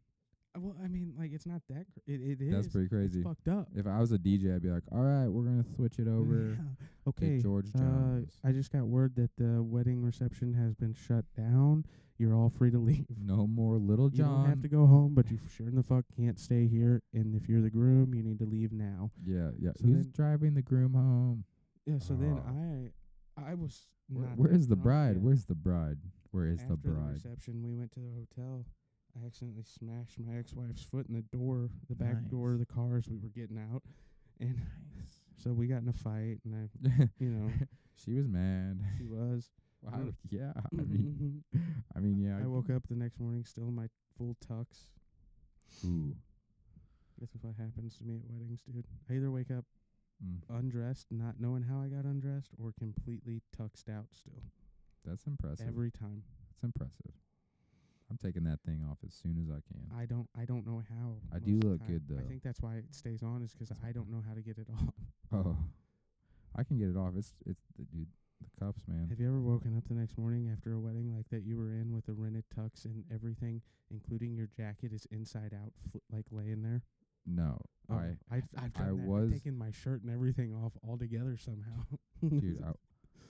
S2: Well, I mean, like, it's not that. It is.
S1: That's pretty crazy.
S2: It's fucked up.
S1: If I was a DJ, I'd be like, "All right, we're gonna switch it over
S2: Yeah. Okay.
S1: to George Jones.
S2: I just got word that the wedding reception has been shut down. You're all free to leave.
S1: No more Little
S2: You
S1: John."
S2: don't have to go home, but you sure in the fuck can't stay here. And if you're the groom, you need to leave now.
S1: Yeah, yeah.
S2: So
S1: Who's
S2: then-
S1: driving the groom home?
S2: Yeah. So then
S1: Oh.
S2: I was not.
S1: Where's
S2: that
S1: the
S2: drunk
S1: bride?
S2: yet.
S1: Where's the bride? Where is
S2: After
S1: the bride?
S2: reception, we went to the hotel. I accidentally smashed my ex-wife's foot in the door, the back
S1: Nice.
S2: door of the car as we were getting out, and
S1: Nice.
S2: so we got in a fight. And I, you know,
S1: She was mad.
S2: she was.
S1: Wow. Yeah. I mean, yeah.
S2: I woke up the next morning still in my full tux.
S1: Ooh.
S2: That's what happens to me at weddings, dude. I either wake up
S1: Mm.
S2: undressed, not knowing how I got undressed, or completely tuxed out still.
S1: That's impressive.
S2: Every time.
S1: That's impressive. I'm taking that thing off as soon as I can.
S2: I don't know how.
S1: I
S2: most
S1: do
S2: of the
S1: look
S2: time.
S1: good,
S2: I
S1: though.
S2: think that's why it stays on, is 'cause
S1: That's
S2: I don't know how to get it off.
S1: Oh, I can get it off. It's the cuffs, man.
S2: Have you ever woken up the next morning after a wedding like that you were in with a rented tux and everything, including your jacket, is inside out, like laying there?
S1: No,
S2: Oh, I've done that. I've taken my shirt and everything off altogether somehow.
S1: dude.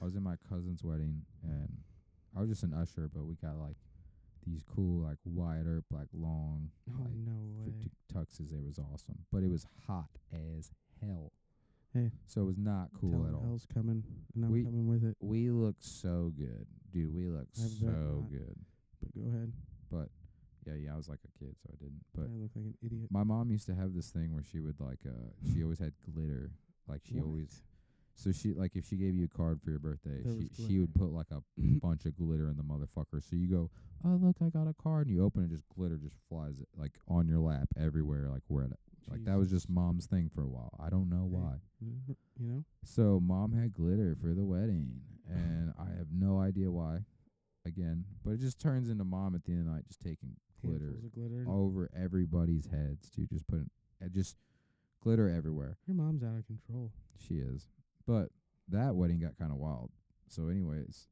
S1: I was in my cousin's wedding and I was just an usher, but we got like these cool like wider like long
S2: Oh,
S1: like
S2: no way.
S1: tuxes. It was awesome, but it was hot as hell.
S2: Hey,
S1: So it was not cool
S2: tell
S1: at
S2: 'em
S1: all.
S2: hell's coming, and I'm
S1: We-
S2: coming with it.
S1: We looked so good, dude. We looked
S2: I bet
S1: so
S2: not.
S1: good.
S2: But go ahead.
S1: But yeah, I was like a kid, so I didn't. But
S2: I look like an idiot.
S1: my mom used to have this thing where she would like she always had glitter. Like she
S2: What?
S1: always so she like if she gave you a card for your birthday,
S2: There was
S1: she would put like a bunch of glitter in the motherfucker. So you go, "Oh, look, I got a card." And you open it, just glitter just flies like on your lap everywhere, like where it like that was just
S2: Jesus.
S1: mom's thing for a while. I don't know
S2: Hey.
S1: why.
S2: You know?
S1: So mom had glitter for the wedding, and I have no idea why. Again, but it just turns into mom at the end of the night just taking glitter
S2: Handfuls of glitter.
S1: over everybody's heads, dude. Just putting just glitter everywhere.
S2: Your mom's out of control.
S1: She is. But that wedding got kind of wild. So anyways,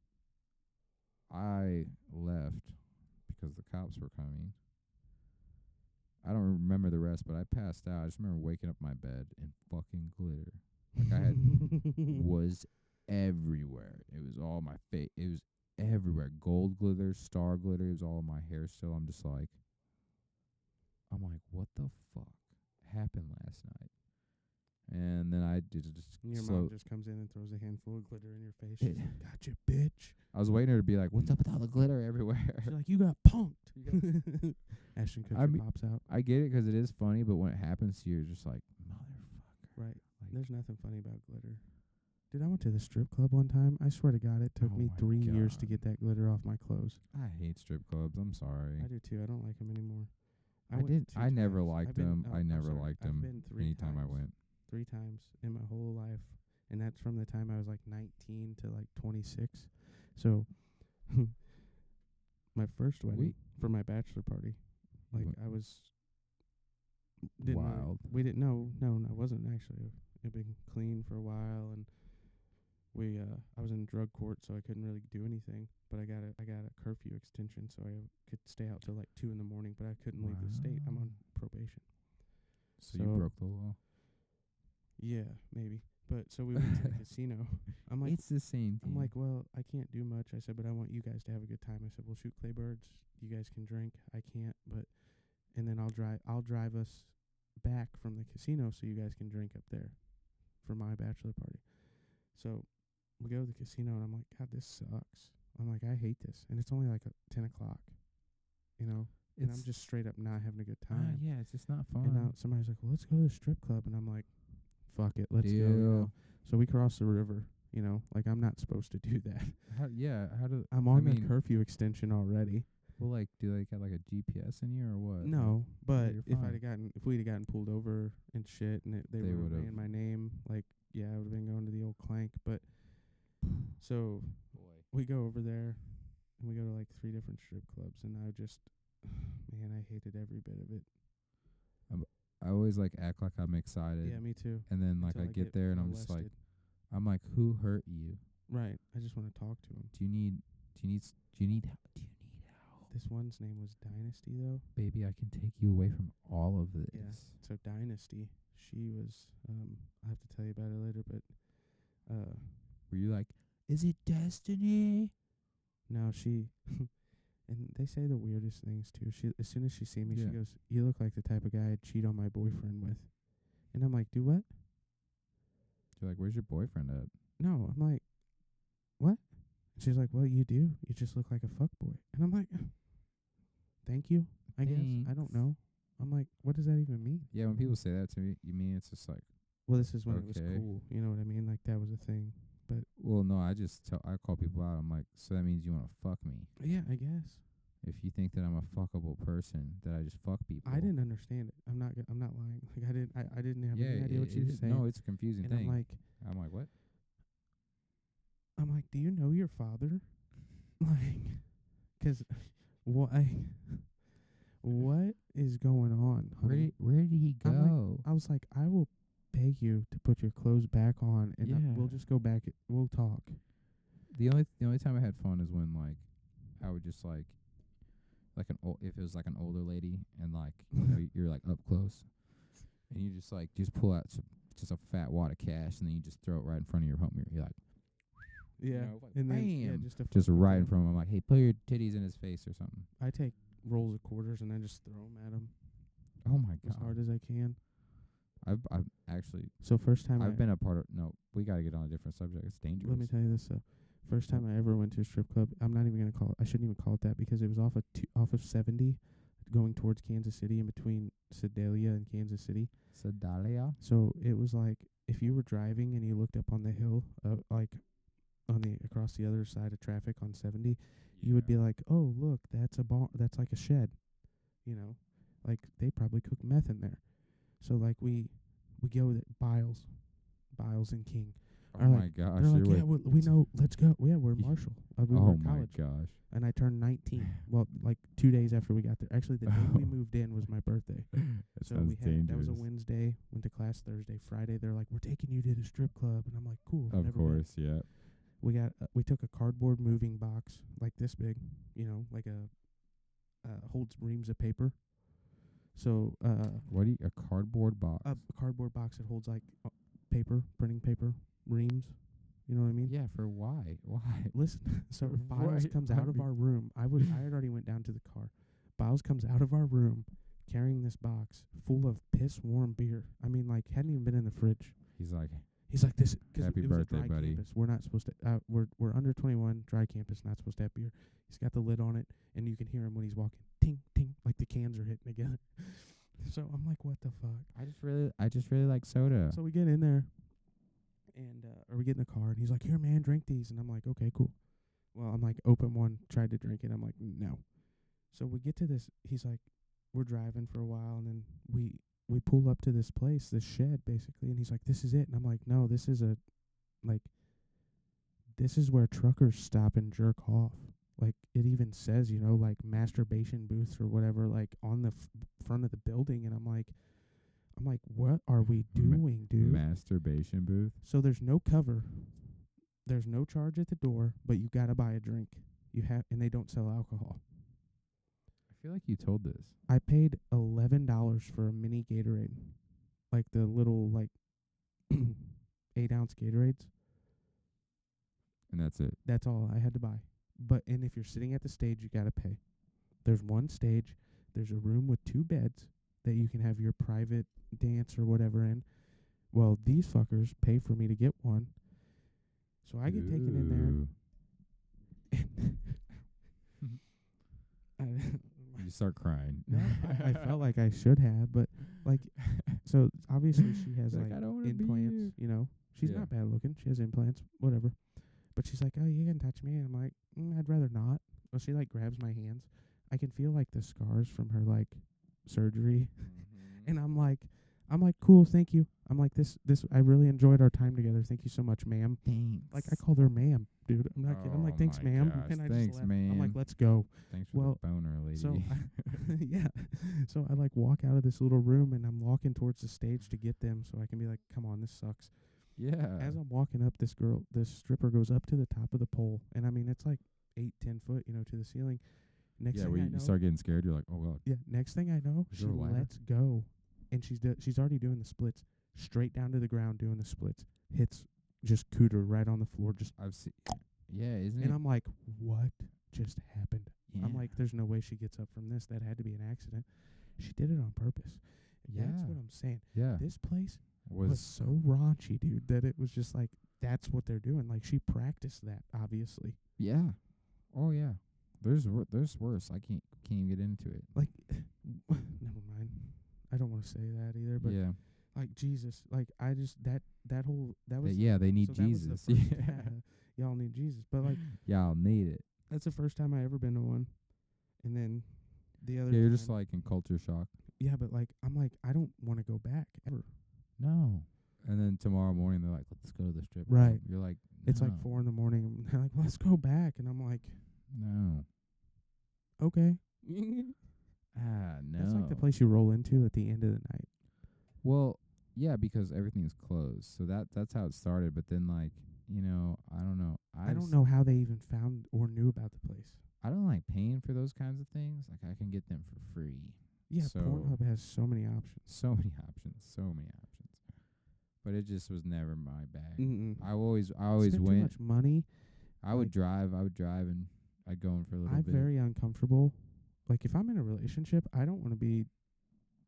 S1: I left because the cops were coming. I don't remember the rest, but I passed out. I just remember waking up in my bed in fucking glitter. Like I had was everywhere. It was all my face. It was everywhere. Gold glitter, star glitter. It was all in my hair still. I'm like, what the fuck happened last night? And then I did just
S2: Your
S1: slow.
S2: mom just comes in and throws a handful of glitter in your face.
S1: It-
S2: She's like, "Gotcha, bitch."
S1: I was waiting her to be like, "What's up with all the glitter everywhere?"
S2: She's like, "You got punked." Ashton
S1: I
S2: Kutcher
S1: mean-
S2: pops out.
S1: I get it 'cause it is funny, but when it happens to you, you're just like, motherfucker.
S2: Right.
S1: Like,
S2: There's nothing funny about glitter. Dude, I went to the strip club one time. I swear to God, it took
S1: Oh
S2: me
S1: my
S2: 3 years to
S1: God.
S2: get that glitter off my clothes.
S1: I hate strip clubs. I'm sorry.
S2: I do too. I don't like them anymore.
S1: I
S2: went
S1: did.
S2: 2
S1: I never
S2: times.
S1: liked
S2: I've been.
S1: them.
S2: Oh,
S1: I
S2: I'm
S1: never
S2: sorry.
S1: liked
S2: I've
S1: them.
S2: been 3
S1: Anytime I
S2: times.
S1: went.
S2: 3 times in my whole life, and that's from the time I was like 19 to like 26. So, my first wedding for my bachelor party, like
S1: Wh-
S2: I was didn't really,
S1: Wild.
S2: we didn't no I wasn't actually. I'd been clean for a while, and I was in drug court, so I couldn't really do anything. But I got a curfew extension, so I could stay out till like 2 in the morning. But I couldn't leave the state. I'm on probation.
S1: So you broke the law.
S2: Yeah, maybe. But so we went to the casino. I'm like,
S1: It's the same thing.
S2: I'm like, well, I can't do much. I said, but I want you guys to have a good time. I said, we'll shoot clay birds. You guys can drink. I can't, but and then I'll drive us back from the casino so you guys can drink up there for my bachelor party. So we go to the casino, and I'm like, God, this sucks. I'm like, I hate this, and it's only like 10 o'clock, and I'm just straight up not having a good time.
S1: yeah, it's just not fun.
S2: And now somebody's like, well, let's go to the strip club, and I'm like, fuck it, let's go. You
S1: Deal.
S2: know? So we cross the river. Like I'm not supposed to do that.
S1: How do
S2: I'm on the curfew extension already.
S1: well, like, do they got like a GPS in here or what?
S2: No, but
S1: you're
S2: if
S1: fine.
S2: if we'd have gotten pulled over and shit, and they
S1: They
S2: would have
S1: would've-
S2: ran my name, like, yeah, I would have been going to the old clank. But so we go over there, and we go to like 3 different strip clubs, and I just, man, I hated every bit of it.
S1: I always like act like I'm excited.
S2: Yeah, me too.
S1: And then like
S2: Until
S1: I get there and I'm just like, I'm like, who hurt you?
S2: right. I just want to talk to him.
S1: Do you need help?
S2: This one's name was Dynasty, though.
S1: Baby, I can take you away from all of this.
S2: Yeah. So Dynasty, she was. I have to tell you about her later, but
S1: Were you like, is it destiny?
S2: no, she. And they say the weirdest things too. She, as soon as she see me,
S1: Yeah.
S2: she goes, "You look like the type of guy I'd cheat on my boyfriend with." And I'm like, "Do what?"
S1: You're like, where's your boyfriend at?
S2: No, I'm like, "What?" And she's like, "Well, you do. You just look like a fuckboy." And I'm like, "Thank you. I guess I don't
S1: Thanks.
S2: know." I'm like, "What does that even mean?"
S1: Yeah, when people say that to me, you mean it's just like,
S2: Well, this is when it was
S1: Okay.
S2: cool. You know what I mean? Like that was a thing. But
S1: well, no, I call people out. I'm like, so that means you want to fuck me.
S2: yeah, I guess.
S1: If you think that I'm a fuckable person, that I just fuck people.
S2: I didn't understand it. I'm not lying. Like I didn't have
S1: Yeah,
S2: any idea what she was saying.
S1: No, it's a confusing
S2: and
S1: thing.
S2: I'm like,
S1: what?
S2: do you know your father? Like, 'cause why? What is going on, honey?
S1: Where did he
S2: I'm like,
S1: go?
S2: I was like, I will pay you to put your clothes back on, and
S1: Yeah.
S2: we'll just go back. We'll talk.
S1: The only time I had fun is when like I would just like if it was like an older lady and like you're like up close and you just pull out just a fat wad of cash and then you just throw it right in front of your homie. You're like,
S2: Yeah,
S1: like,
S2: and then
S1: bam,
S2: just a
S1: just right in front of him. I'm like, hey, put your titties in his face or something.
S2: I take rolls of quarters and I just throw 'em at him
S1: Oh my
S2: as
S1: god!
S2: hard as I can.
S1: I've actually
S2: So first time
S1: I've been a part of. No, we gotta get on a different subject. It's dangerous.
S2: Let me tell you this though. First time I ever went to a strip club, I'm not even gonna call it. I shouldn't even call it that because it was off of 70, going towards Kansas City, in between Sedalia and Kansas City.
S1: Sedalia.
S2: So it was like if you were driving and you looked up on the hill, like on the across the other side of traffic on 70, you would be like, "Oh, look, that's a bar. That's like a shed." You know, like they probably cook meth in there. So like we go with Biles and King.
S1: Oh
S2: Are
S1: my
S2: like-
S1: gosh!
S2: They're like,
S1: you're
S2: yeah, we know. Let's go. Yeah, we're
S1: Ye-
S2: Marshall. We were
S1: oh
S2: in
S1: my
S2: college,
S1: gosh!
S2: and I turned 19. Well, like 2 days after we got there. Actually, the day we moved in was my birthday.
S1: That
S2: So
S1: sounds
S2: we had
S1: dangerous.
S2: that was a Wednesday. Went to class Thursday. Friday, they're like, "We're taking you to the strip club," and I'm like, "Cool."
S1: Of
S2: never
S1: course, yeah.
S2: been. We took a cardboard moving box like this big, like a holds reams of paper. So
S1: What do you a cardboard box?
S2: a cardboard box that holds like paper, printing paper, reams. You know what I mean?
S1: Yeah, for why? Why?
S2: Listen, so Biles
S1: Right,
S2: comes
S1: I
S2: out of
S1: mean-
S2: our room. I had already went down to the car. Biles comes out of our room carrying this box full of piss warm beer. I mean, like hadn't even been in the fridge.
S1: He's like,
S2: He's like this because
S1: Happy
S2: it was
S1: birthday,
S2: a dry
S1: buddy.
S2: campus. We're not supposed to. We're under 21, dry campus, not supposed to have beer. He's got the lid on it, and you can hear him when he's walking. Ting ting, like the cans are hitting together. So I'm like, what the fuck?
S1: I just really like soda.
S2: So we get in there, And or we get in the car, and he's like, "Here, man, drink these." And I'm like, "Okay, cool." Well, I'm like, open one, tried to drink it. I'm like, no. So we get to this. He's like, we're driving for a while, and then we pull up to this place, this shed, basically. And he's like, "This is it." And I'm like, "No, this is this is where truckers stop and jerk off." Like, it even says, like masturbation booths or whatever, like on the front of the building. And I'm like, what are we doing, dude?
S1: Masturbation booth.
S2: So there's no cover. There's no charge at the door, but you gotta buy a drink. And they don't sell alcohol.
S1: I feel like you told this.
S2: I paid $11 for a mini Gatorade, like the little 8-ounce Gatorades.
S1: And that's it.
S2: That's all I had to buy. And if you're sitting at the stage, you gotta pay. There's one stage. There's a room with 2 beds that you can have your private dance or whatever in. Well, these fuckers pay for me to get one. So I get taken in there.
S1: You start crying.
S2: No, I felt like I should have, but so obviously she has
S1: I don't wanna be
S2: implants. She's
S1: Yeah.
S2: not bad looking. She has implants, whatever. But she's like, "Oh, you can touch me." And I'm like, "I'd rather not." Well, she grabs my hands. I can feel the scars from her surgery, and I'm like, "Cool, thank you." I'm like, this. I really enjoyed our time together. Thank you so much, ma'am.
S1: Thanks.
S2: I called her ma'am, dude. I'm not kidding. I'm like,
S1: Oh
S2: "Thanks,
S1: my
S2: ma'am."
S1: gosh,
S2: And I
S1: thanks,
S2: just left. I'm like,
S1: ma'am.
S2: "Let's go."
S1: Thanks for
S2: Well,
S1: the boner, lady.
S2: So yeah. So I walk out of this little room, and I'm walking towards the stage to get them so I can be like, "Come on, this sucks."
S1: yeah.
S2: As I'm walking up, this stripper goes up to the top of the pole, and I mean, it's 8-10 foot, to the ceiling. Next thing I know,
S1: you start getting scared. You're like, oh god.
S2: yeah. Next thing I know,
S1: Is
S2: she
S1: there a ladder?
S2: lets go, and she's already doing the splits, straight down to the ground doing the splits. Hits just cooter right on the floor, just.
S1: I've seen. Yeah, isn't
S2: And
S1: it?
S2: I'm like, what just happened?
S1: Yeah.
S2: I'm like, there's no way she gets up from this. That had to be an accident. She did it on purpose.
S1: Yeah.
S2: That's what I'm saying.
S1: Yeah.
S2: This place was so raunchy, dude, that it was just that's what they're doing. She practiced that, obviously.
S1: Yeah. Oh yeah. There's worse. I can't even get into it.
S2: Never mind. I don't want to say that either, but
S1: yeah.
S2: Jesus, I just that whole that was
S1: They need
S2: so that was the
S1: Jesus.
S2: first-
S1: Yeah.
S2: Y'all need Jesus, but
S1: Y'all need it.
S2: that's the first time I ever been to one, and then the other.
S1: Yeah, you're
S2: time,
S1: just in culture shock.
S2: Yeah, but I'm I don't want to go back ever.
S1: No. And then tomorrow morning they're like, let's go to the strip
S2: Right.
S1: club. You're like,
S2: It's
S1: no.
S2: 4 a.m. and they're like, "Let's go back," and I'm like,
S1: No.
S2: "Okay."
S1: No.
S2: That's the place you roll into at the end of the night.
S1: Well, yeah, because everything's closed. So that's how it started. But then I don't know.
S2: I don't know how they even found or knew about the place.
S1: I don't like paying for those kinds of things. I can get them for free.
S2: Yeah,
S1: So-
S2: Pornhub has so many options.
S1: So many options. But it just was never my bag.
S2: Mm-mm.
S1: I always
S2: Spend too
S1: went.
S2: much money.
S1: I would drive and I'd go in for a little
S2: I'm
S1: bit.
S2: very uncomfortable. If I'm in a relationship, I don't want to be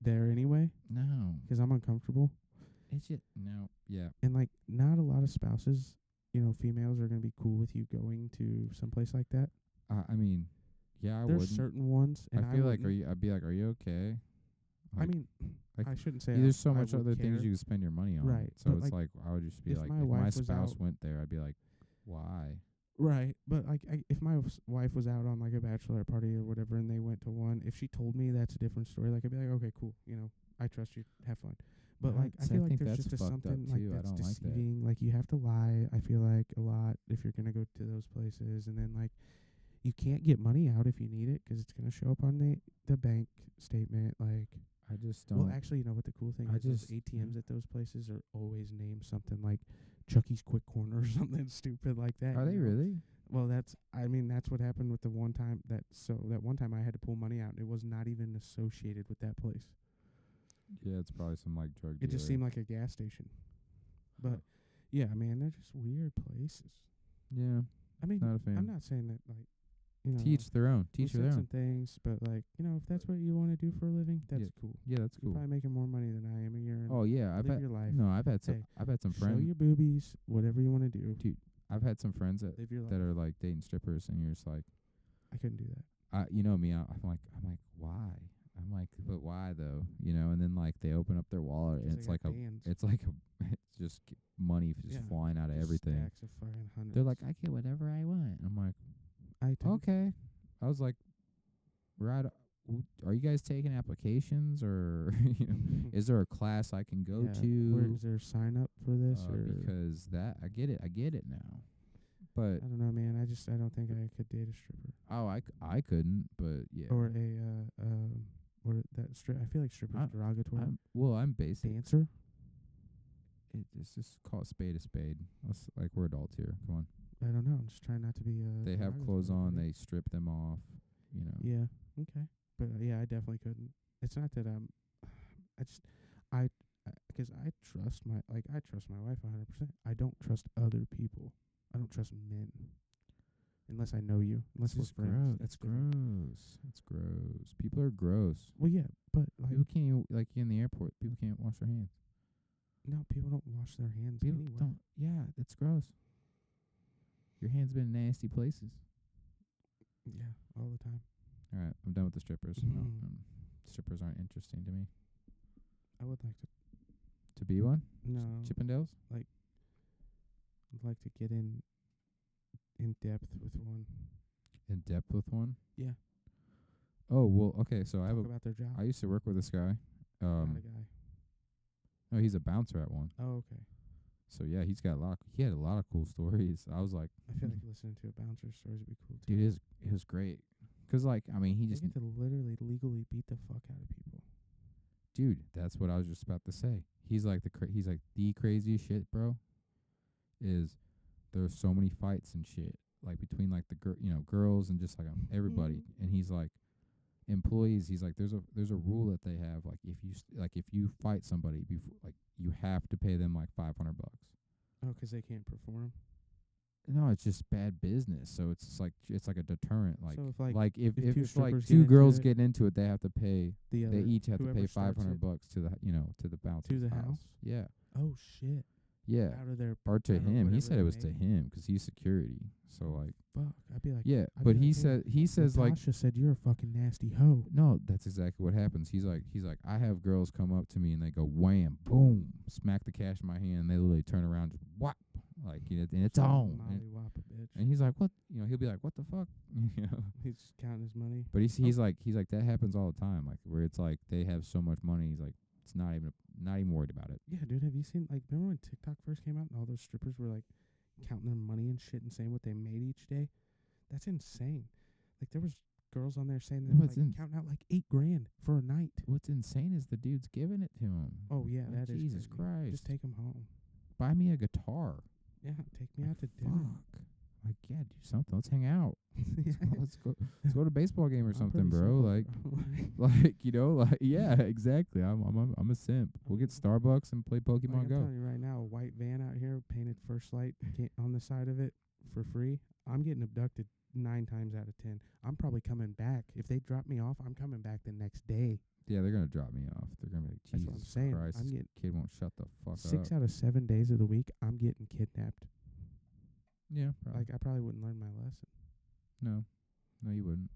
S2: there anyway
S1: No.
S2: 'cause I'm uncomfortable.
S1: It's just no. Yeah.
S2: And not a lot of spouses, females are going to be cool with you going to someplace like that.
S1: I mean, yeah, I
S2: There's
S1: wouldn't.
S2: certain ones, and
S1: I feel like
S2: wouldn't.
S1: I'd be like, are you okay?
S2: I mean,
S1: like,
S2: I shouldn't say
S1: There's so
S2: I
S1: much
S2: would
S1: other things
S2: care.
S1: you can spend your money on.
S2: Right,
S1: So
S2: but,
S1: it's I would just be
S2: if
S1: like,
S2: my
S1: if my
S2: wife was
S1: spouse
S2: out-
S1: went there, I'd be like, why?
S2: Right, but if my wife was out on a bachelor party or whatever, and they went to one, if she told me, that's a different story. I'd be like, okay, cool, I trust you, have fun. But
S1: Yeah,
S2: I feel like
S1: think
S2: there's
S1: that's
S2: just
S1: fucked up
S2: something
S1: too. I
S2: that's
S1: don't like that.
S2: deceiving. You have to lie. I feel like a lot if you're gonna go to those places, and then you can't get money out if you need it 'cause it's gonna show up on the bank statement.
S1: I just don't.
S2: Well, actually, you know what the cool thing
S1: I
S2: is? Those
S1: just-
S2: ATMs at those places are always named something like Chucky's Quick Corner or something stupid like that.
S1: Are they really?
S2: Well, that's what happened with the one time that one time I had to pull money out, and it was not even associated with that place.
S1: Yeah, it's probably some drug
S2: It just
S1: dealer.
S2: seemed like a gas station. But yeah, man, they're just weird places.
S1: Yeah,
S2: I mean,
S1: not a fan.
S2: I'm not saying that
S1: Teach their own.
S2: we
S1: Teach
S2: said
S1: their
S2: some
S1: own.
S2: things, but if that's what you want to do for a living, that's
S1: Yeah,
S2: cool.
S1: Yeah, that's
S2: You're
S1: cool.
S2: probably making more money than I am a year. And
S1: Oh yeah, I've
S2: live
S1: had
S2: your life.
S1: no. I've had some.
S2: Hey,
S1: I've had some
S2: show
S1: friends.
S2: your boobies, whatever you want to do.
S1: Dude, I've had some friends that
S2: Live your life.
S1: that are dating strippers, and you're just like,
S2: I couldn't do that.
S1: you know me. I'm like, why? I'm like, but why though? And then they open up their wallet, and it's
S2: they
S1: like
S2: got
S1: a,
S2: bands.
S1: it's like a, it's just money just
S2: Yeah,
S1: flying out of
S2: just
S1: everything.
S2: Stacks of fucking hundreds.
S1: They're like, I get whatever I want. I'm like,
S2: I do.
S1: okay. I was like, are you guys taking applications, or is there a class I can go
S2: Where
S1: to?
S2: is there a sign up for this? Or
S1: Because that I get it now. But
S2: I don't know, man. I don't think I could date a stripper
S1: I couldn't, but yeah.
S2: or a what that strip. I feel like strippers derogatory.
S1: I'm basic.
S2: Dancer.
S1: It's just call a spade a spade. We're adults here. Come on.
S2: I don't know. I'm just trying not to be.
S1: They have clothes on. They strip them off.
S2: Yeah. Okay. But yeah, I definitely couldn't. It's not that because I trust my wife 100%. I don't trust other people. I don't trust men. Unless I know you. Unless we're friends.
S1: It's gross. It's gross. People are gross.
S2: Well, yeah, but
S1: People can't even, in the airport. People can't wash their hands.
S2: No, people don't wash their hands
S1: People
S2: anywhere.
S1: don't. Yeah, it's gross. Your hands been in nasty places.
S2: Yeah, all the time.
S1: All right, I'm done with the strippers. No, strippers aren't interesting to me.
S2: I would like
S1: to be one.
S2: No.
S1: Chippendales.
S2: I'd like to get in depth with one.
S1: In depth with one.
S2: Yeah.
S1: Oh well, okay. So
S2: Talk about their job.
S1: I used to work with this guy.
S2: Not a guy.
S1: No, he's a bouncer at one.
S2: Oh, okay.
S1: So yeah, he had a lot of cool stories. I was like,
S2: I feel like listening to a bouncer's stories would be cool too.
S1: Dude, it was great. 'Cause he just
S2: get to literally legally beat the fuck out of people.
S1: Dude, that's what I was just about to say. He's like the craziest shit, bro. Is there's so many fights and shit between the girls and just everybody. And he's like employees. He's like there's a rule that they have if you fight somebody before you have to pay them $500.
S2: Oh, 'cause they can't perform.
S1: No, it's just bad business. So it's like a deterrent.
S2: So
S1: if two girls get into it, they have to pay. They each have to pay $500 to the bouncer
S2: to the house.
S1: Yeah.
S2: Oh shit.
S1: Yeah.
S2: Out of their
S1: or to him. He said it was to him 'cause he's security. So
S2: fuck. I'd be like.
S1: Yeah, but he says
S2: Natasha said you're a fucking nasty hoe.
S1: No, that's exactly what happens. He's like I have girls come up to me and they go wham boom, smack the cash in my hand, and they literally turn around just whap. And it's on. And he's like, what? He'll be like, what the fuck?
S2: He's just counting his money.
S1: But he's like, that happens all the time. Where it's they have so much money. He's like, it's not even worried about it.
S2: Yeah, dude. Have you seen remember when TikTok first came out and all those strippers were counting their money and shit and saying what they made each day? That's insane. There was girls on there saying they're counting out $8 grand for a night.
S1: What's insane is the dude's giving it to him.
S2: Oh yeah, that is
S1: Jesus Christ.
S2: Just take him home.
S1: Buy me a guitar.
S2: Yeah, take me out to dinner.
S1: Fuck. Yeah, do something. Let's hang out. Let's go to a baseball game or something, bro. Yeah, exactly. I'm a simp. We'll get Starbucks and play Pokemon Go.
S2: I'm telling you right now, a white van out here painted First Light on the side of it for free. I'm getting abducted 9 times out of 10. I'm probably coming back. If they drop me off, I'm coming back the next day.
S1: Yeah, they're gonna drop me off. They're gonna be like, Jesus
S2: That's what I'm saying.
S1: Christ, this kid won't shut the fuck up.
S2: 6 out of 7 days of the week, I'm getting kidnapped.
S1: Yeah, probably.
S2: I probably wouldn't learn my lesson.
S1: No, you wouldn't.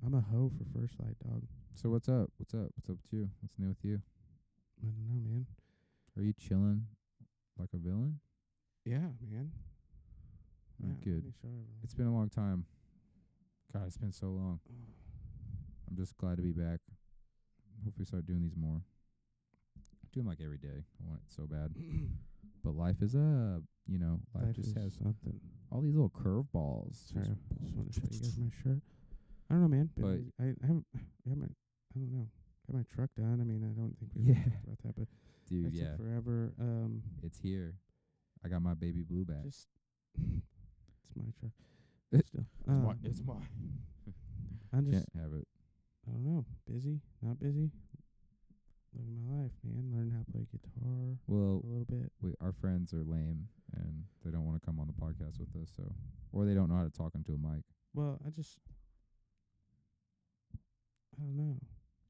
S2: I'm a hoe for First Light, dog.
S1: So what's up? What's up with you? What's new with you?
S2: I don't know, man.
S1: Are you chilling like a villain?
S2: Yeah, man.
S1: Good. It's been a long time. God, it's been so long. I'm just glad to be back. Hopefully start doing these more. Do them every day. I want it so bad. But life is life just has
S2: something.
S1: All these little curveballs.
S2: Sorry, I just want to show you guys my shirt. I don't know, man. But I haven't. I don't know. Got my truck done. I mean, I don't think we talked about that, but
S1: dude,
S2: that took forever.
S1: It's here. I got my baby blue back.
S2: It's my truck. Still,
S1: it's my.
S2: I'm just
S1: can't have it.
S2: I don't know. Busy, not busy. Living my life, man. Learning how to play guitar.
S1: Well,
S2: a little bit.
S1: Our friends are lame, and they don't want to come on the podcast with us, or they don't know how to talk into a mic.
S2: Well, I don't know.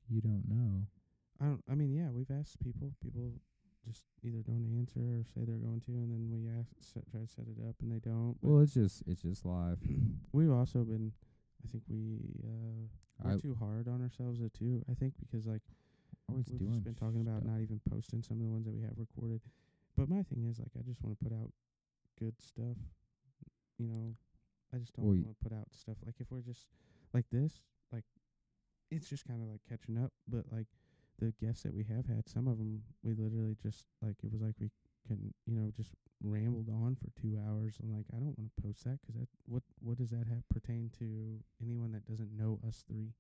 S1: You don't know.
S2: I mean, yeah, we've asked people. People just either don't answer or say they're going to, and then we try to set it up, and they don't.
S1: Well, it's just live.
S2: We've also been. I think we're too hard on ourselves too. I think because we've just been talking about not even posting some of the ones that we have recorded, But my thing is, like, I just want to put out good stuff. You know, I just don't
S1: Well,
S2: want to put out stuff like if we're just like this, like it's just kind of like catching up. But like the guests that we have had, some of them we literally just like it was like we can just rambled on for 2 hours. I'm like, I don't want to post that because that what does that have pertain to anyone that doesn't know us three?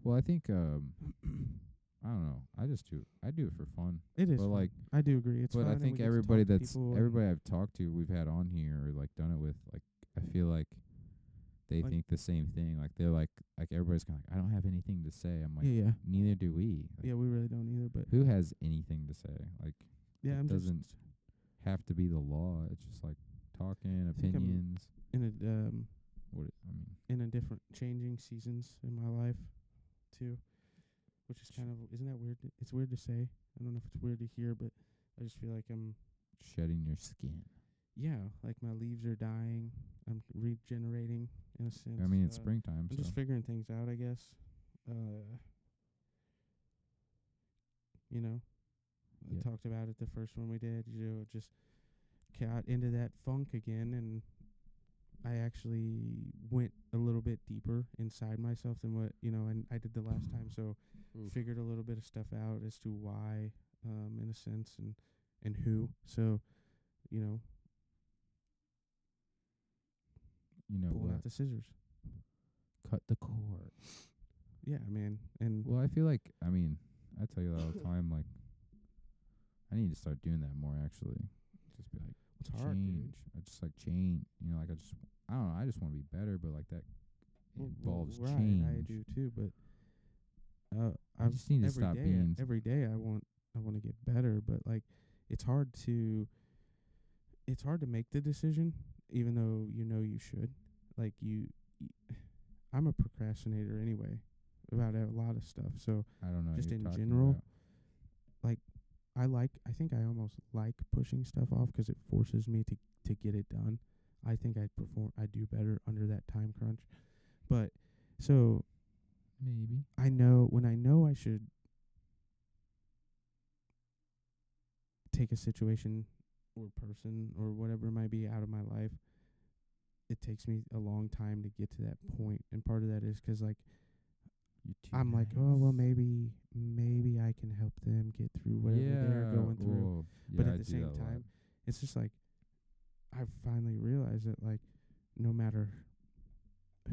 S1: well, I think I don't know. I do it for fun.
S2: It is
S1: But
S2: fun.
S1: like,
S2: I do agree. It's
S1: but
S2: fun.
S1: I
S2: And we
S1: think
S2: get to
S1: everybody
S2: talk to
S1: that's
S2: people
S1: everybody I've talked to, we've had on here or like done it with, like I feel like they
S2: Like-
S1: think the same thing. Like they're like everybody's kind of like, I don't have anything to say. I'm like,
S2: yeah.
S1: neither do we. Like,
S2: Yeah, we really don't either. But
S1: who has anything to say? Like,
S2: yeah,
S1: it
S2: I'm
S1: doesn't
S2: just
S1: have to be the law. It's just like talking,
S2: think I'm-
S1: opinions.
S2: in a
S1: I mean,
S2: in a different changing seasons in my life too, which is kind of isn't that weird? It's weird to say. I don't know if it's weird to hear, but I just feel like I'm
S1: shedding your skin.
S2: like my leaves are dying. I'm regenerating in a sense.
S1: I mean, it's springtime,
S2: I'm
S1: so
S2: just figuring things out, I guess.
S1: Yeah.
S2: I talked about it the first one we did. Just got into that funk again, and I actually went a little bit deeper inside myself than what and I did the last time. So figured a little bit of stuff out as to why, in a sense, and who. So,
S1: you know
S2: pulling
S1: what?
S2: out the scissors.
S1: Cut the cord.
S2: Yeah, man. And
S1: Well, I feel like, I mean, I tell you that all the time. Like, I need to start doing that more. Actually, just be like,
S2: it's hard, dude.
S1: change. I just like change. Like I don't know. I just want to be better, but like that involves
S2: right,
S1: change.
S2: I do too, but
S1: I just need to
S2: every
S1: stop
S2: day-
S1: being.
S2: every day I want to get better, but like it's hard to make the decision even though you should. Like I'm a procrastinator anyway about a lot of stuff. So
S1: I don't know. What
S2: just
S1: you're
S2: in
S1: talking
S2: general,
S1: about.
S2: I think I almost like pushing stuff off 'cause it forces me to get it done. I think I do better under that time crunch. But so
S1: Maybe.
S2: I know when I know I should take a situation or person or whatever it might be out of my life, it takes me a long time to get to that point. And part of that is 'cause like I'm like, oh well, maybe I can help them get through whatever they're going through.
S1: Well,
S2: But
S1: yeah,
S2: at
S1: I
S2: the
S1: do
S2: same
S1: that a lot.
S2: time, it's just like I've finally realized that like no matter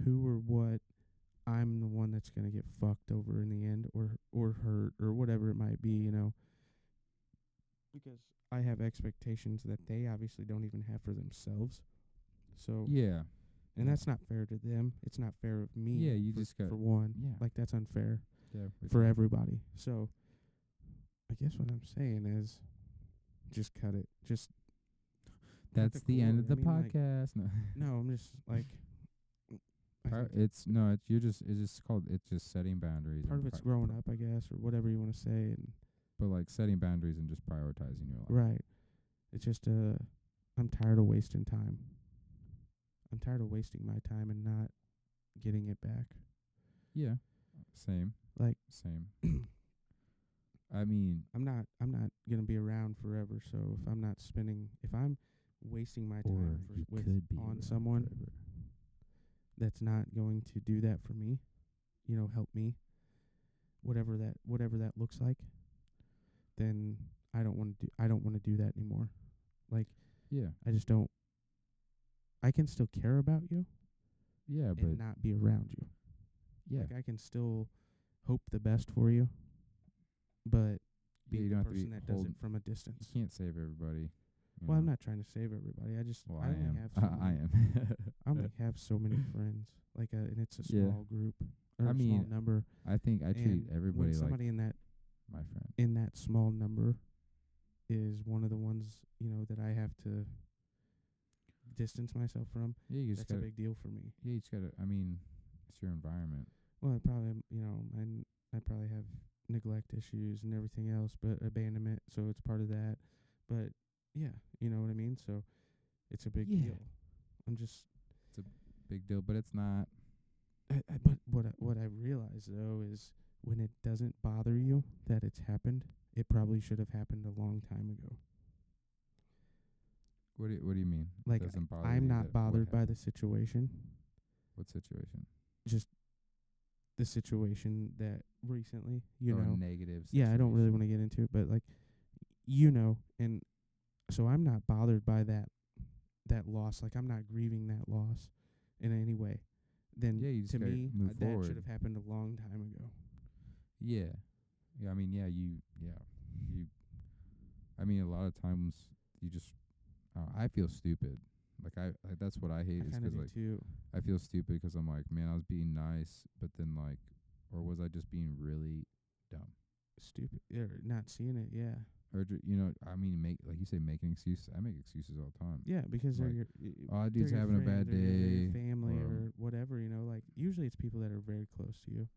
S2: who or what, I'm the one that's gonna get fucked over in the end or hurt or whatever it might be, because I have expectations that they obviously don't even have for themselves. So
S1: Yeah.
S2: and that's not fair to them. It's not fair of me.
S1: Yeah, you
S2: for,
S1: just got.
S2: for one.
S1: Yeah.
S2: Like that's unfair
S1: Yeah.
S2: for everybody. So I guess what I'm saying is just cut it. Just cut
S1: That's the end of the
S2: cord. I mean, like,
S1: podcast. No.
S2: no, I'm just like I think
S1: It's just called, it's just setting boundaries.
S2: part of it's growing up, I guess, or whatever you want to say, and
S1: But like setting boundaries and just prioritizing your life.
S2: right. It's just I'm tired of wasting time. I'm tired of wasting my time and not getting it back.
S1: Yeah. Same.
S2: Like
S1: Same. I mean,
S2: I'm not gonna be around forever. So if I'm wasting my time on someone that's not going to do that for me, help me, whatever that looks like, then I don't want to do that anymore. Like
S1: yeah.
S2: I just don't. I can still care about you
S1: Yeah, but
S2: and not be around you.
S1: yeah.
S2: Like I can still hope the best for you, but be
S1: you
S2: the
S1: don't have to
S2: person
S1: be
S2: that does it
S1: holding-
S2: from a
S1: You
S2: distance.
S1: can't save everybody.
S2: Well, I'm not trying to save everybody. I just
S1: Well,
S2: I
S1: I
S2: only
S1: am.
S2: have so
S1: I
S2: many,
S1: am.
S2: I only have so many friends. Like and it's a
S1: Yeah.
S2: small group or
S1: I
S2: a
S1: mean,
S2: small number.
S1: I think I treat
S2: And
S1: everybody
S2: when
S1: like
S2: somebody in that
S1: my friend.
S2: small number is one of the ones that I have to distance myself from.
S1: Yeah, you just
S2: That's a
S1: gotta.
S2: big deal for me.
S1: Yeah, you just gotta. I mean, it's your environment.
S2: Well, probably I probably have neglect issues and everything else, but abandonment. So it's part of that. But yeah, you know what I mean. So it's a big
S1: Yeah.
S2: deal. I'm just.
S1: Big deal, but it's not.
S2: But what I realize though is when it doesn't bother you that it's happened, it probably should have happened a long time ago.
S1: What do you mean? It
S2: Like
S1: doesn't bother
S2: I'm
S1: you
S2: not
S1: that
S2: bothered by the
S1: happened?
S2: situation,
S1: What situation?
S2: just the situation that recently,
S1: Oh, a negative
S2: Yeah, I don't really
S1: situation.
S2: want to get into it, but like and so I'm not bothered by that loss. Like I'm not grieving that loss in any way. Then
S1: Yeah, you just
S2: to
S1: gotta
S2: me,
S1: move
S2: that should
S1: forward.
S2: have happened a long time ago.
S1: Yeah. Yeah, I mean, you. I mean, a lot of times you just. I feel stupid. Like that's what I hate
S2: I
S1: is
S2: kind of
S1: 'cause
S2: do
S1: like
S2: too.
S1: I feel stupid 'cause I'm like, man, I was being nice, but then like, or was I just being really dumb?
S2: Stupid or not seeing it. Yeah,
S1: Or I mean, make like you say, making excuses. I make excuses all the time.
S2: yeah, because
S1: Like, oh, that
S2: they're
S1: dude's
S2: your
S1: having a
S2: friends
S1: bad
S2: or they're your
S1: day,
S2: family
S1: or
S2: or whatever. Like usually it's people that are very close to you.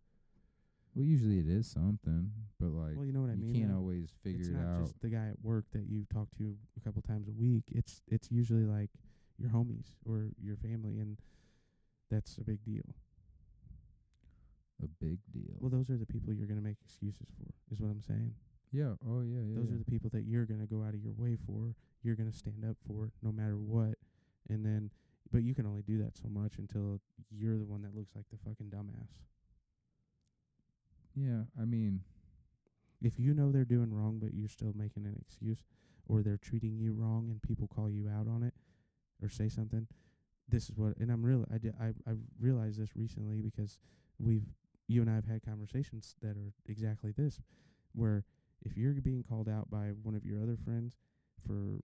S1: well, usually it is something, but like
S2: Well, you know what I
S1: you
S2: mean,
S1: can't
S2: though.
S1: always
S2: It's
S1: figure it
S2: not
S1: out.
S2: just the guy at work that you talk to a couple times a week. It's usually like your homies or your family, and that's a big deal.
S1: A big deal.
S2: Well, those are the people you're gonna make excuses for, is what I'm saying.
S1: Yeah. Oh yeah. Yeah.
S2: Those
S1: Yeah.
S2: are the people that you're gonna go out of your way for. You're gonna stand up for no matter what, and then, but you can only do that so much until you're the one that looks like the fucking dumbass.
S1: Yeah. I mean,
S2: If you know they're doing wrong, but you're still making an excuse, or they're treating you wrong, and people call you out on it, or say something, this is what, and I realized this recently because you and I have had conversations that are exactly this, where if you're being called out by one of your other friends for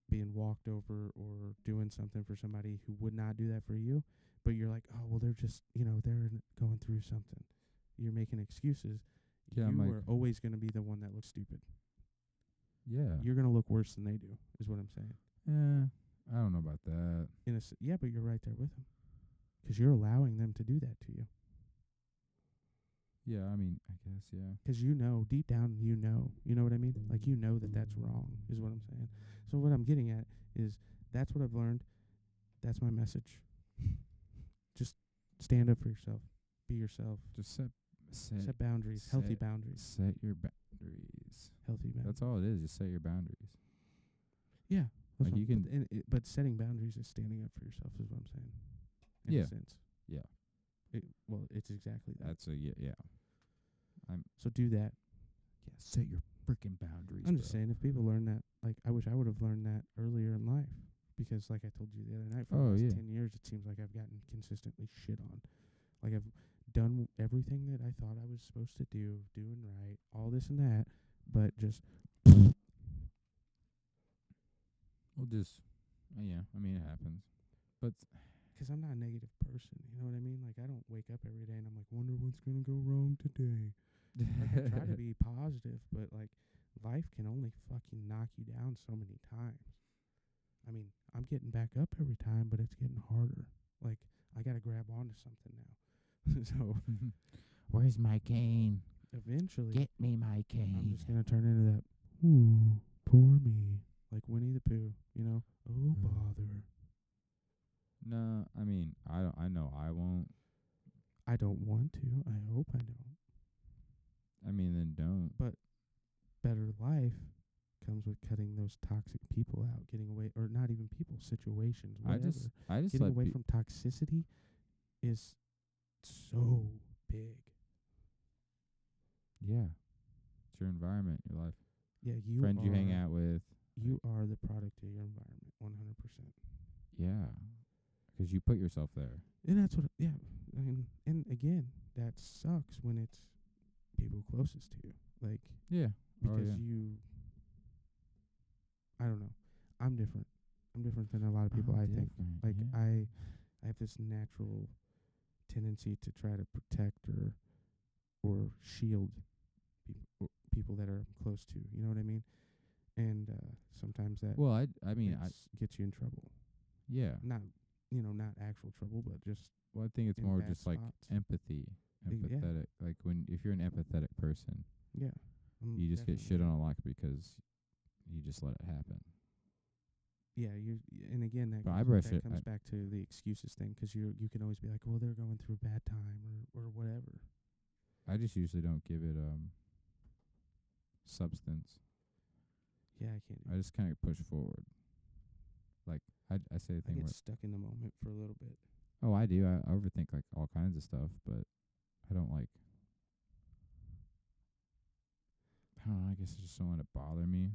S2: being walked over or doing something for somebody who would not do that for you, but you're like, oh well, they're just they're going through something. You're making excuses.
S1: yeah. I'm
S2: You
S1: like,
S2: are always going to be the one that looks stupid.
S1: yeah.
S2: You're going to look worse than they do, is what I'm saying.
S1: I don't know about that.
S2: Yeah, but you're right there with them, 'cause you're allowing them to do that to you.
S1: Yeah. I mean, I guess. Yeah.
S2: 'Cause deep down, you know what I mean? Like, that that's wrong, is what I'm saying. So what I'm getting at is that's what I've learned. That's my message. Just stand up for yourself. Be yourself.
S1: Just
S2: Set boundaries. Healthy boundaries.
S1: set your boundaries.
S2: Healthy boundaries.
S1: That's all it is. Just set your boundaries.
S2: Yeah. That's
S1: Like, you can.
S2: but setting boundaries is standing up for yourself, is what I'm saying. In
S1: Yeah.
S2: a sense.
S1: Yeah.
S2: It's exactly that.
S1: That's a yeah.
S2: So do that.
S1: Yeah. Set your freaking boundaries.
S2: I'm just saying, if people learn that, like, I wish I would have learned that earlier in life. Because, like I told you the other night, for the last 10 years, it seems like I've gotten consistently shit on. Like, I've done everything that I thought I was supposed to do, doing right, all this and that, but just...
S1: Well, just yeah. I mean, it happens, but
S2: 'Cause I'm not a negative person, you know what I mean? Like, I don't wake up every day and I'm like, wonder what's gonna go wrong today. Like, I try to be positive, but, like, life can only fucking knock you down so many times. I mean, I'm getting back up every time, but it's getting harder. Like, I gotta grab onto something now. So
S1: where's my cane?
S2: eventually,
S1: Get me my cane.
S2: I'm just gonna turn into that. Ooh, poor me, like Winnie the Pooh. Oh bother.
S1: No, I mean, I know I won't.
S2: I don't want to. I hope I don't.
S1: I mean, then don't.
S2: But better life comes with cutting those toxic people out, getting away, or not even people, situations, whatever.
S1: I just
S2: Getting
S1: let
S2: away from toxicity is so big.
S1: Yeah, it's your environment, your life,
S2: Yeah,
S1: friends you hang out with.
S2: You are the product of your environment, 100%.
S1: Yeah, 'cause you put yourself there.
S2: And that's what, yeah. I mean, and again, that sucks when it's people closest to you. Like,
S1: Yeah.
S2: because
S1: yeah.
S2: I don't know. I'm different. I'm different than a lot of people, I think.
S1: Different,
S2: Like,
S1: yeah.
S2: I have this natural tendency to try to protect or shield people that are close to. You know what I mean? And sometimes that
S1: Well, I mean,
S2: gets you in trouble.
S1: yeah.
S2: Not actual trouble, but just
S1: Well, I think it's
S2: in
S1: more
S2: bad
S1: just like
S2: spots.
S1: empathy,
S2: Yeah.
S1: empathetic. Like if you're an empathetic person,
S2: Yeah.
S1: you just get
S2: Definitely.
S1: shit on a lot because you just let it happen.
S2: Yeah, and again that
S1: But I
S2: comes,
S1: brush
S2: that
S1: it-
S2: comes
S1: I-
S2: back to the excuses thing, 'cause you can always be like, well, they're going through a bad time or whatever.
S1: I just usually don't give it substance.
S2: Yeah, I can't do
S1: I just kind of push forward. Like I say the
S2: I
S1: thing
S2: get
S1: where
S2: stuck in the moment for a little bit.
S1: oh I do I overthink like all kinds of stuff, but I don't like I don't know. I guess I just don't let it bother me.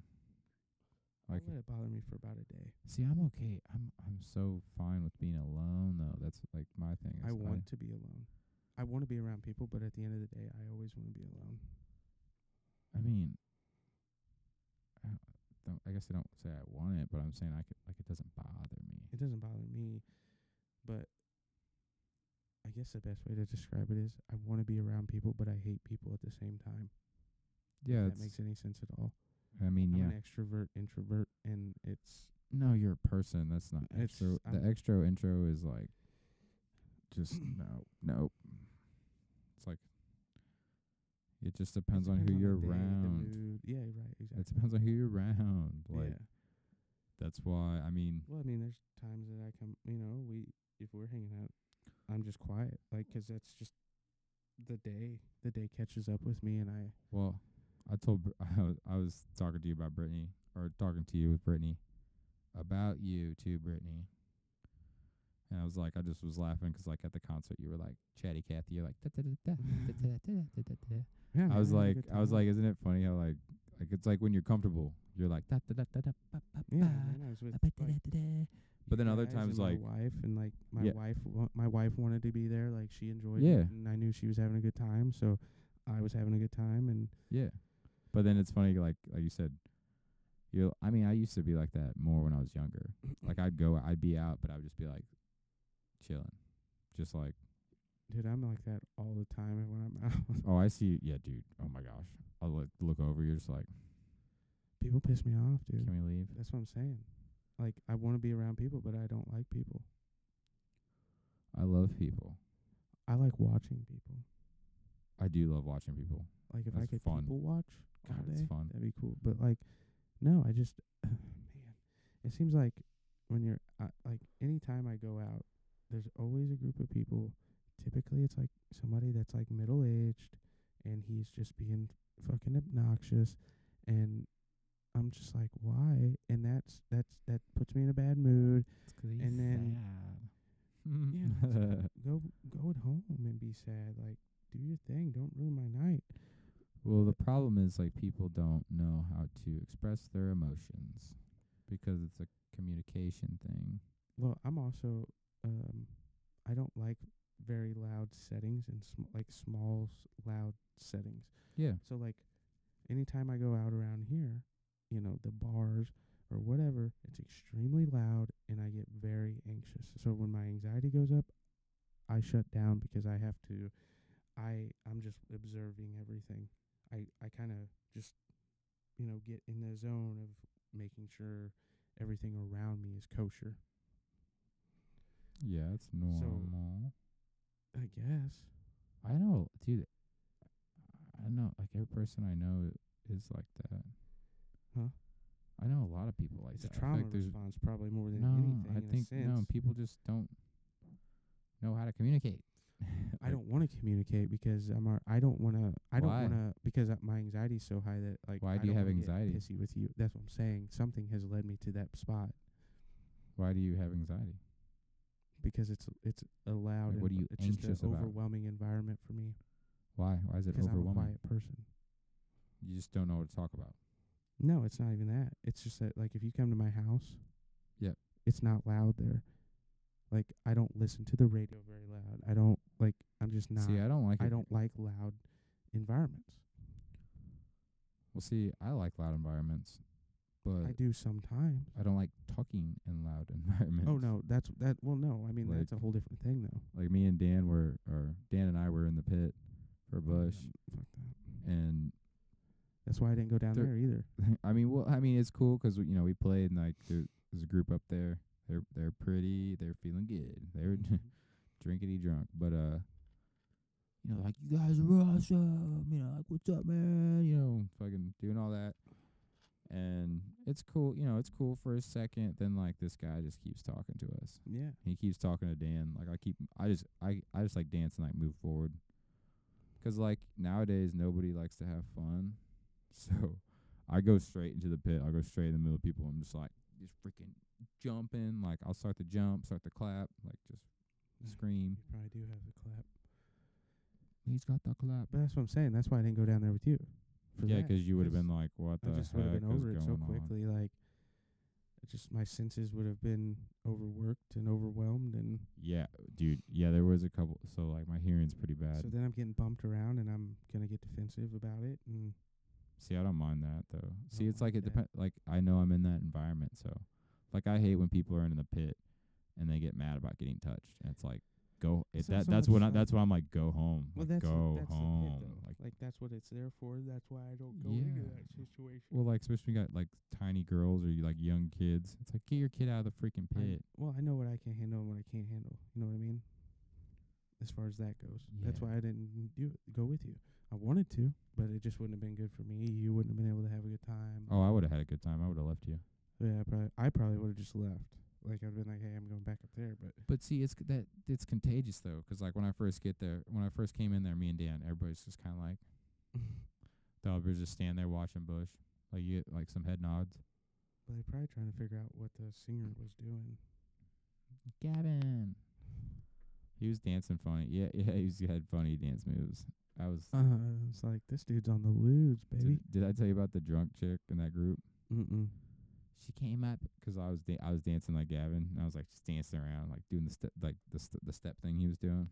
S1: Like
S2: I'll let it bother me for about a day.
S1: see, I'm okay. I'm so fine with being alone though. That's like my thing.
S2: I want to be alone. I want to be around people, but at the end of the day, I always want to be alone.
S1: I mean, I guess I don't say I want it, but I'm saying I could like it doesn't bother me.
S2: It doesn't bother me, but I guess the best way to describe it is I want to be around people, but I hate people at the same time.
S1: Yeah,
S2: if that makes any sense at all.
S1: I mean,
S2: I'm
S1: yeah.
S2: an extrovert, introvert, and it's
S1: No, you're a person. That's not
S2: It's
S1: extra. The
S2: I'm-
S1: extra intro is like, just nope. It's like, it just depends on who
S2: the
S1: you're
S2: day, the
S1: around.
S2: mood. Yeah, right, exactly.
S1: It depends on who you're around. Like,
S2: yeah.
S1: that's why. I mean,
S2: Well, I mean, there's times that I come, if we're hanging out, I'm just quiet, like, 'cause that's just the day. The day catches up with me, and
S1: well, I told I was talking to you about Brittany, or talking to you with Brittany, about you too, Brittany. And I was like, I just was laughing 'cause like at the concert you were like chatty Cathy, you're like da da da da da da da da da.
S2: yeah,
S1: I was
S2: man, I had a
S1: like,
S2: good
S1: I was
S2: time.
S1: like, isn't it funny how like it's like when you're comfortable, you're like da da da da da ba ba
S2: yeah,
S1: ba,
S2: man, I was with
S1: ba da
S2: like,
S1: da da.
S2: you
S1: But then other
S2: guys
S1: times,
S2: and
S1: like,
S2: my wife, and like
S1: Yeah.
S2: my wife wanted to be there, like she enjoyed
S1: Yeah.
S2: it, and I knew she was having a good time, so I was having a good time, and
S1: Yeah. But then it's funny, like you said, I mean, I used to be like that more when I was younger. Like I'd be out, but I would just be like chilling, just like,
S2: dude, I'm like that all the time when I'm out.
S1: oh, I see, yeah, dude, oh my gosh, I'll look over, you're just like,
S2: People piss me off, dude.
S1: can we leave?
S2: That's what I'm saying. Like, I want to be around people, but I don't like people.
S1: I love people.
S2: I like watching people.
S1: I do love watching people.
S2: Like, if I
S1: That's
S2: could
S1: fun.
S2: people watch all
S1: God,
S2: day,
S1: it's fun.
S2: that'd be cool. But, like, no, I just, man, it seems like when you're, like, anytime I go out, there's always a group of people. Typically, it's, like, somebody that's, like, middle-aged, and he's just being fucking obnoxious, and I'm just like, why? And that puts me in a bad mood.
S1: It's 'cause he's
S2: And then-
S1: sad.
S2: Yeah, go at home and be sad. Like, do your thing. Don't ruin my night.
S1: Well, the problem is like people don't know how to express their emotions because it's a communication thing.
S2: Well, I'm also, I don't like very loud settings and small, loud settings.
S1: Yeah.
S2: So, like, anytime I go out around here, the bars or whatever, it's extremely loud and I get very anxious. So when my anxiety goes up, I shut down because I have to, I'm just observing everything. I kind of just, get in the zone of making sure everything around me is kosher.
S1: Yeah, it's normal.
S2: I guess.
S1: I know, dude. I know, like every person I know is like that.
S2: Huh?
S1: I know a lot of people like
S2: It's
S1: that.
S2: a trauma
S1: there's
S2: response probably more than
S1: no,
S2: anything.
S1: I
S2: in
S1: think
S2: a sense.
S1: no, people just don't know how to communicate.
S2: I don't want to communicate because I don't want to. I don't
S1: Why?
S2: want to because my anxiety's so high that like.
S1: Why
S2: I
S1: do you
S2: don't
S1: have
S2: wanna get
S1: anxiety?
S2: Pissy with you. That's what I'm saying. Something has led me to that spot
S1: Why do you have anxiety?
S2: because it's a loud.
S1: Like, what are you
S2: it's just
S1: anxious
S2: an
S1: about?
S2: overwhelming environment for me.
S1: Why? Why is it
S2: Because I'm a
S1: overwhelming?
S2: quiet person.
S1: You just don't know what to talk about.
S2: No, it's not even that. It's just that like if you come to my house,
S1: Yep.
S2: it's not loud there. Like I don't listen to the radio very loud. I don't like. I'm just not.
S1: See, I don't like it.
S2: I don't like loud environments.
S1: Well, see, I like loud environments, but
S2: I do sometimes.
S1: I don't like talking in loud environments.
S2: Oh no, that. Well, no, I mean that's a
S1: Like-
S2: whole different thing though.
S1: Like me and Dan Dan and I were in the pit for Bush,
S2: Fuck that.
S1: and
S2: That's why I didn't go down
S1: There-
S2: there either.
S1: I mean, it's cool 'cause we played, and like there's a group up there. They're pretty. They're feeling good. They're drinkity drunk, but like you guys are awesome. Like what's up, man? Fucking doing all that, and it's cool. It's cool for a second. Then like this guy just keeps talking to us.
S2: Yeah.
S1: He keeps talking to Dan. Like I just like dance and like move forward. 'Cause like nowadays nobody likes to have fun, so I go straight into the pit. I go straight in the middle of people. I'm just like, just freaking jumping. Like I'll start the jump, start the clap, like just scream.
S2: You probably do have the clap.
S1: He's got the clap.
S2: But that's what I'm saying. That's why I didn't go down there with you.
S1: Yeah, because you would have been like, "What the
S2: I
S1: heck
S2: just would have been
S1: is
S2: over it so
S1: going on?"
S2: quickly. Like, just my senses would have been overworked and overwhelmed, and
S1: Yeah, dude. Yeah, there was a couple. So like my hearing's pretty bad.
S2: so then I'm getting bumped around, and I'm gonna get defensive about it. And
S1: See, I don't mind that though. See,
S2: don't
S1: it's like
S2: like
S1: it depends. Like I know I'm in that environment, so like I hate when people are in the pit and they get mad about getting touched, and it's like go.
S2: It's
S1: It,
S2: not
S1: that
S2: so
S1: that's
S2: much
S1: when I,
S2: like-
S1: that's why I'm like go home.
S2: well,
S1: Like,
S2: that's
S1: go
S2: that's
S1: home.
S2: it, though. Like that's what it's there for. That's why I don't go
S1: Yeah.
S2: into that situation.
S1: Well, like especially when you got like tiny girls or you like young kids. It's like get your kid out of the freaking pit.
S2: I know what I can handle and what I can't handle. You know what I mean? As far as that goes, that's
S1: Yeah.
S2: why I didn't go with you. I wanted to, but it just wouldn't have been good for me. You wouldn't have been able to have a good time.
S1: Oh, I would have had a good time. I would have left you.
S2: Yeah, I probably would have just left. Like I'd been like, hey, I'm going back up there, but
S1: But see, it's contagious though, 'cause like when I first came in there, me and Dan, everybody's just kind of like, the others just stand there watching Bush, like you get like some head nods.
S2: but they're probably trying to figure out what the singer was doing.
S1: Gavin, he was dancing funny. Yeah, he had funny dance moves.
S2: It's like this dude's on the ludes, baby.
S1: Did I tell you about the drunk chick in that group?
S2: Mm-mm.
S1: She came up 'cause I was dancing like Gavin, and I was like just dancing around, like doing the step, like the step thing he was doing.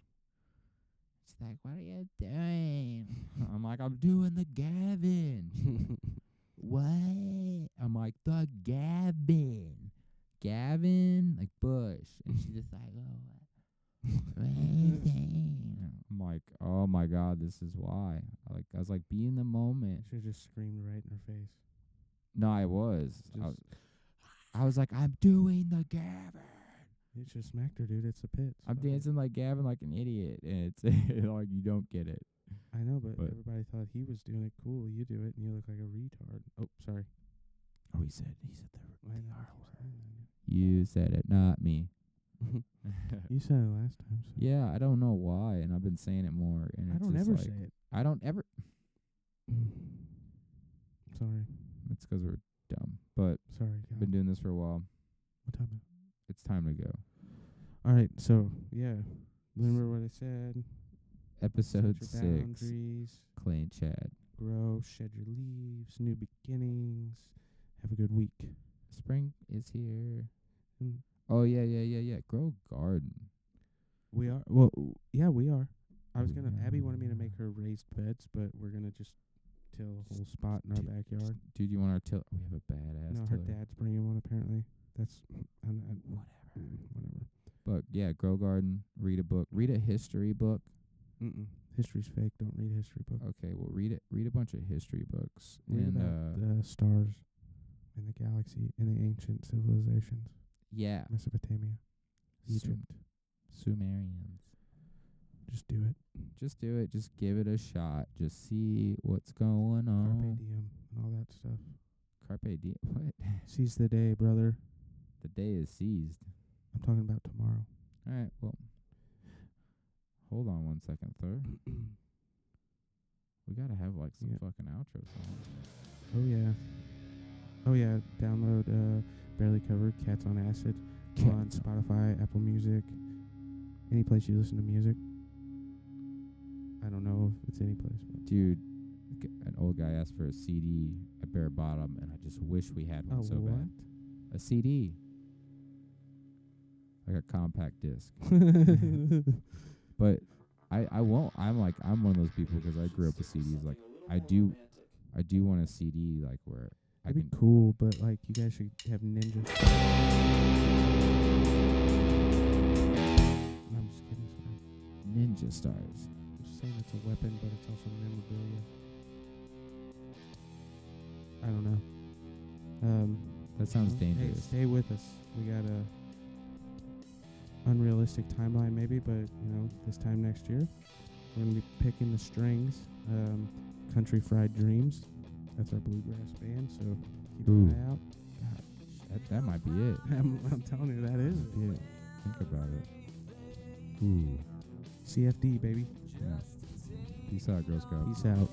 S1: She's like, "What are you doing?" I'm like, "I'm doing the Gavin." What? I'm like, the Gavin, like Bush, and she's just like, "Oh, what are you saying?" I'm like, "Oh my God, this is why." I was like, "Be in the moment."
S2: Should have just screamed right in her face.
S1: No, I was.
S2: Just
S1: I was like, "I'm doing the Gavin."
S2: you should have smacked her, dude. It's a pit.
S1: I'm
S2: Fuck it.
S1: dancing like Gavin, like an idiot, and it's like you don't get it.
S2: I know, but
S1: but-
S2: everybody thought he was doing it cool. You do it, and you look like a retard. Oh, sorry.
S1: Oh, he said the
S2: I know.
S1: R word. You said it, not me.
S2: You said it last time. So.
S1: Yeah, I don't know why, and I've been saying it more. And
S2: I
S1: it's
S2: don't
S1: just
S2: ever
S1: like,
S2: say it.
S1: I don't ever.
S2: Sorry.
S1: It's 'cause we're dumb. But
S2: Sorry,
S1: I've been
S2: God.
S1: doing this for a while.
S2: What time?
S1: It's time to go.
S2: All right, so yeah, remember what I said.
S1: Episode
S2: Set your
S1: 6.
S2: boundaries,
S1: Clay and Chad.
S2: grow, shed your leaves, new beginnings. Have a good week.
S1: Spring is here.
S2: Mm.
S1: Oh yeah. Grow a garden.
S2: We are yeah, we are. I was gonna. Abby wanted me to make her raised beds, but we're gonna just till a whole spot in our backyard.
S1: Dude, you want our tiller? We have a badass
S2: No, her
S1: tiller.
S2: dad's bringing one apparently. That's
S1: Whatever.
S2: whatever.
S1: But yeah, grow garden. Read a book. Read a history book.
S2: History's fake. Don't read a history book.
S1: Okay, well read it. Read a bunch of history books.
S2: Read
S1: and
S2: about the stars in the galaxy in the ancient civilizations.
S1: yeah,
S2: Mesopotamia, Egypt.
S1: Sumerians.
S2: Just do it.
S1: Just do it. Just give it a shot. Just see what's going
S2: Carpe
S1: on.
S2: diem and all that stuff.
S1: Carpe diem. What?
S2: Seize the day, brother.
S1: The day is seized.
S2: I'm talking about tomorrow.
S1: All right. Well, hold on 1 second, sir. We gotta have like some
S2: Yeah.
S1: fucking outro song.
S2: Oh yeah. Oh yeah. Download Barely Covered, Cats on Acid on
S1: Cats.
S2: Spotify, Apple Music, any place you listen to music. I don't know if it's any place, but
S1: Dude, an old guy asked for a CD at Bare Bottom, and I just wish we had one so bad. A CD. Like a compact disc. But I won't. I'm one of those people 'cause I grew up with CDs. Like I do want a CD like where I
S2: That'd
S1: can.
S2: be cool, but like you guys should have ninjas. No, I'm just kidding. Sorry.
S1: Ninja Stars.
S2: I'm just saying it's a weapon, but it's also memorabilia. I don't know.
S1: That sounds
S2: Hey,
S1: dangerous.
S2: stay with us. We got a unrealistic timeline maybe, but this time next year we're gonna be picking the strings. Country Fried Dreams. That's our bluegrass band, so keep
S1: Ooh.
S2: an eye out.
S1: That might be it.
S2: I'm telling you, that is it.
S1: Think about it. Ooh.
S2: CFD, baby.
S1: Yeah. Peace out, Girl Scouts.
S2: Peace out.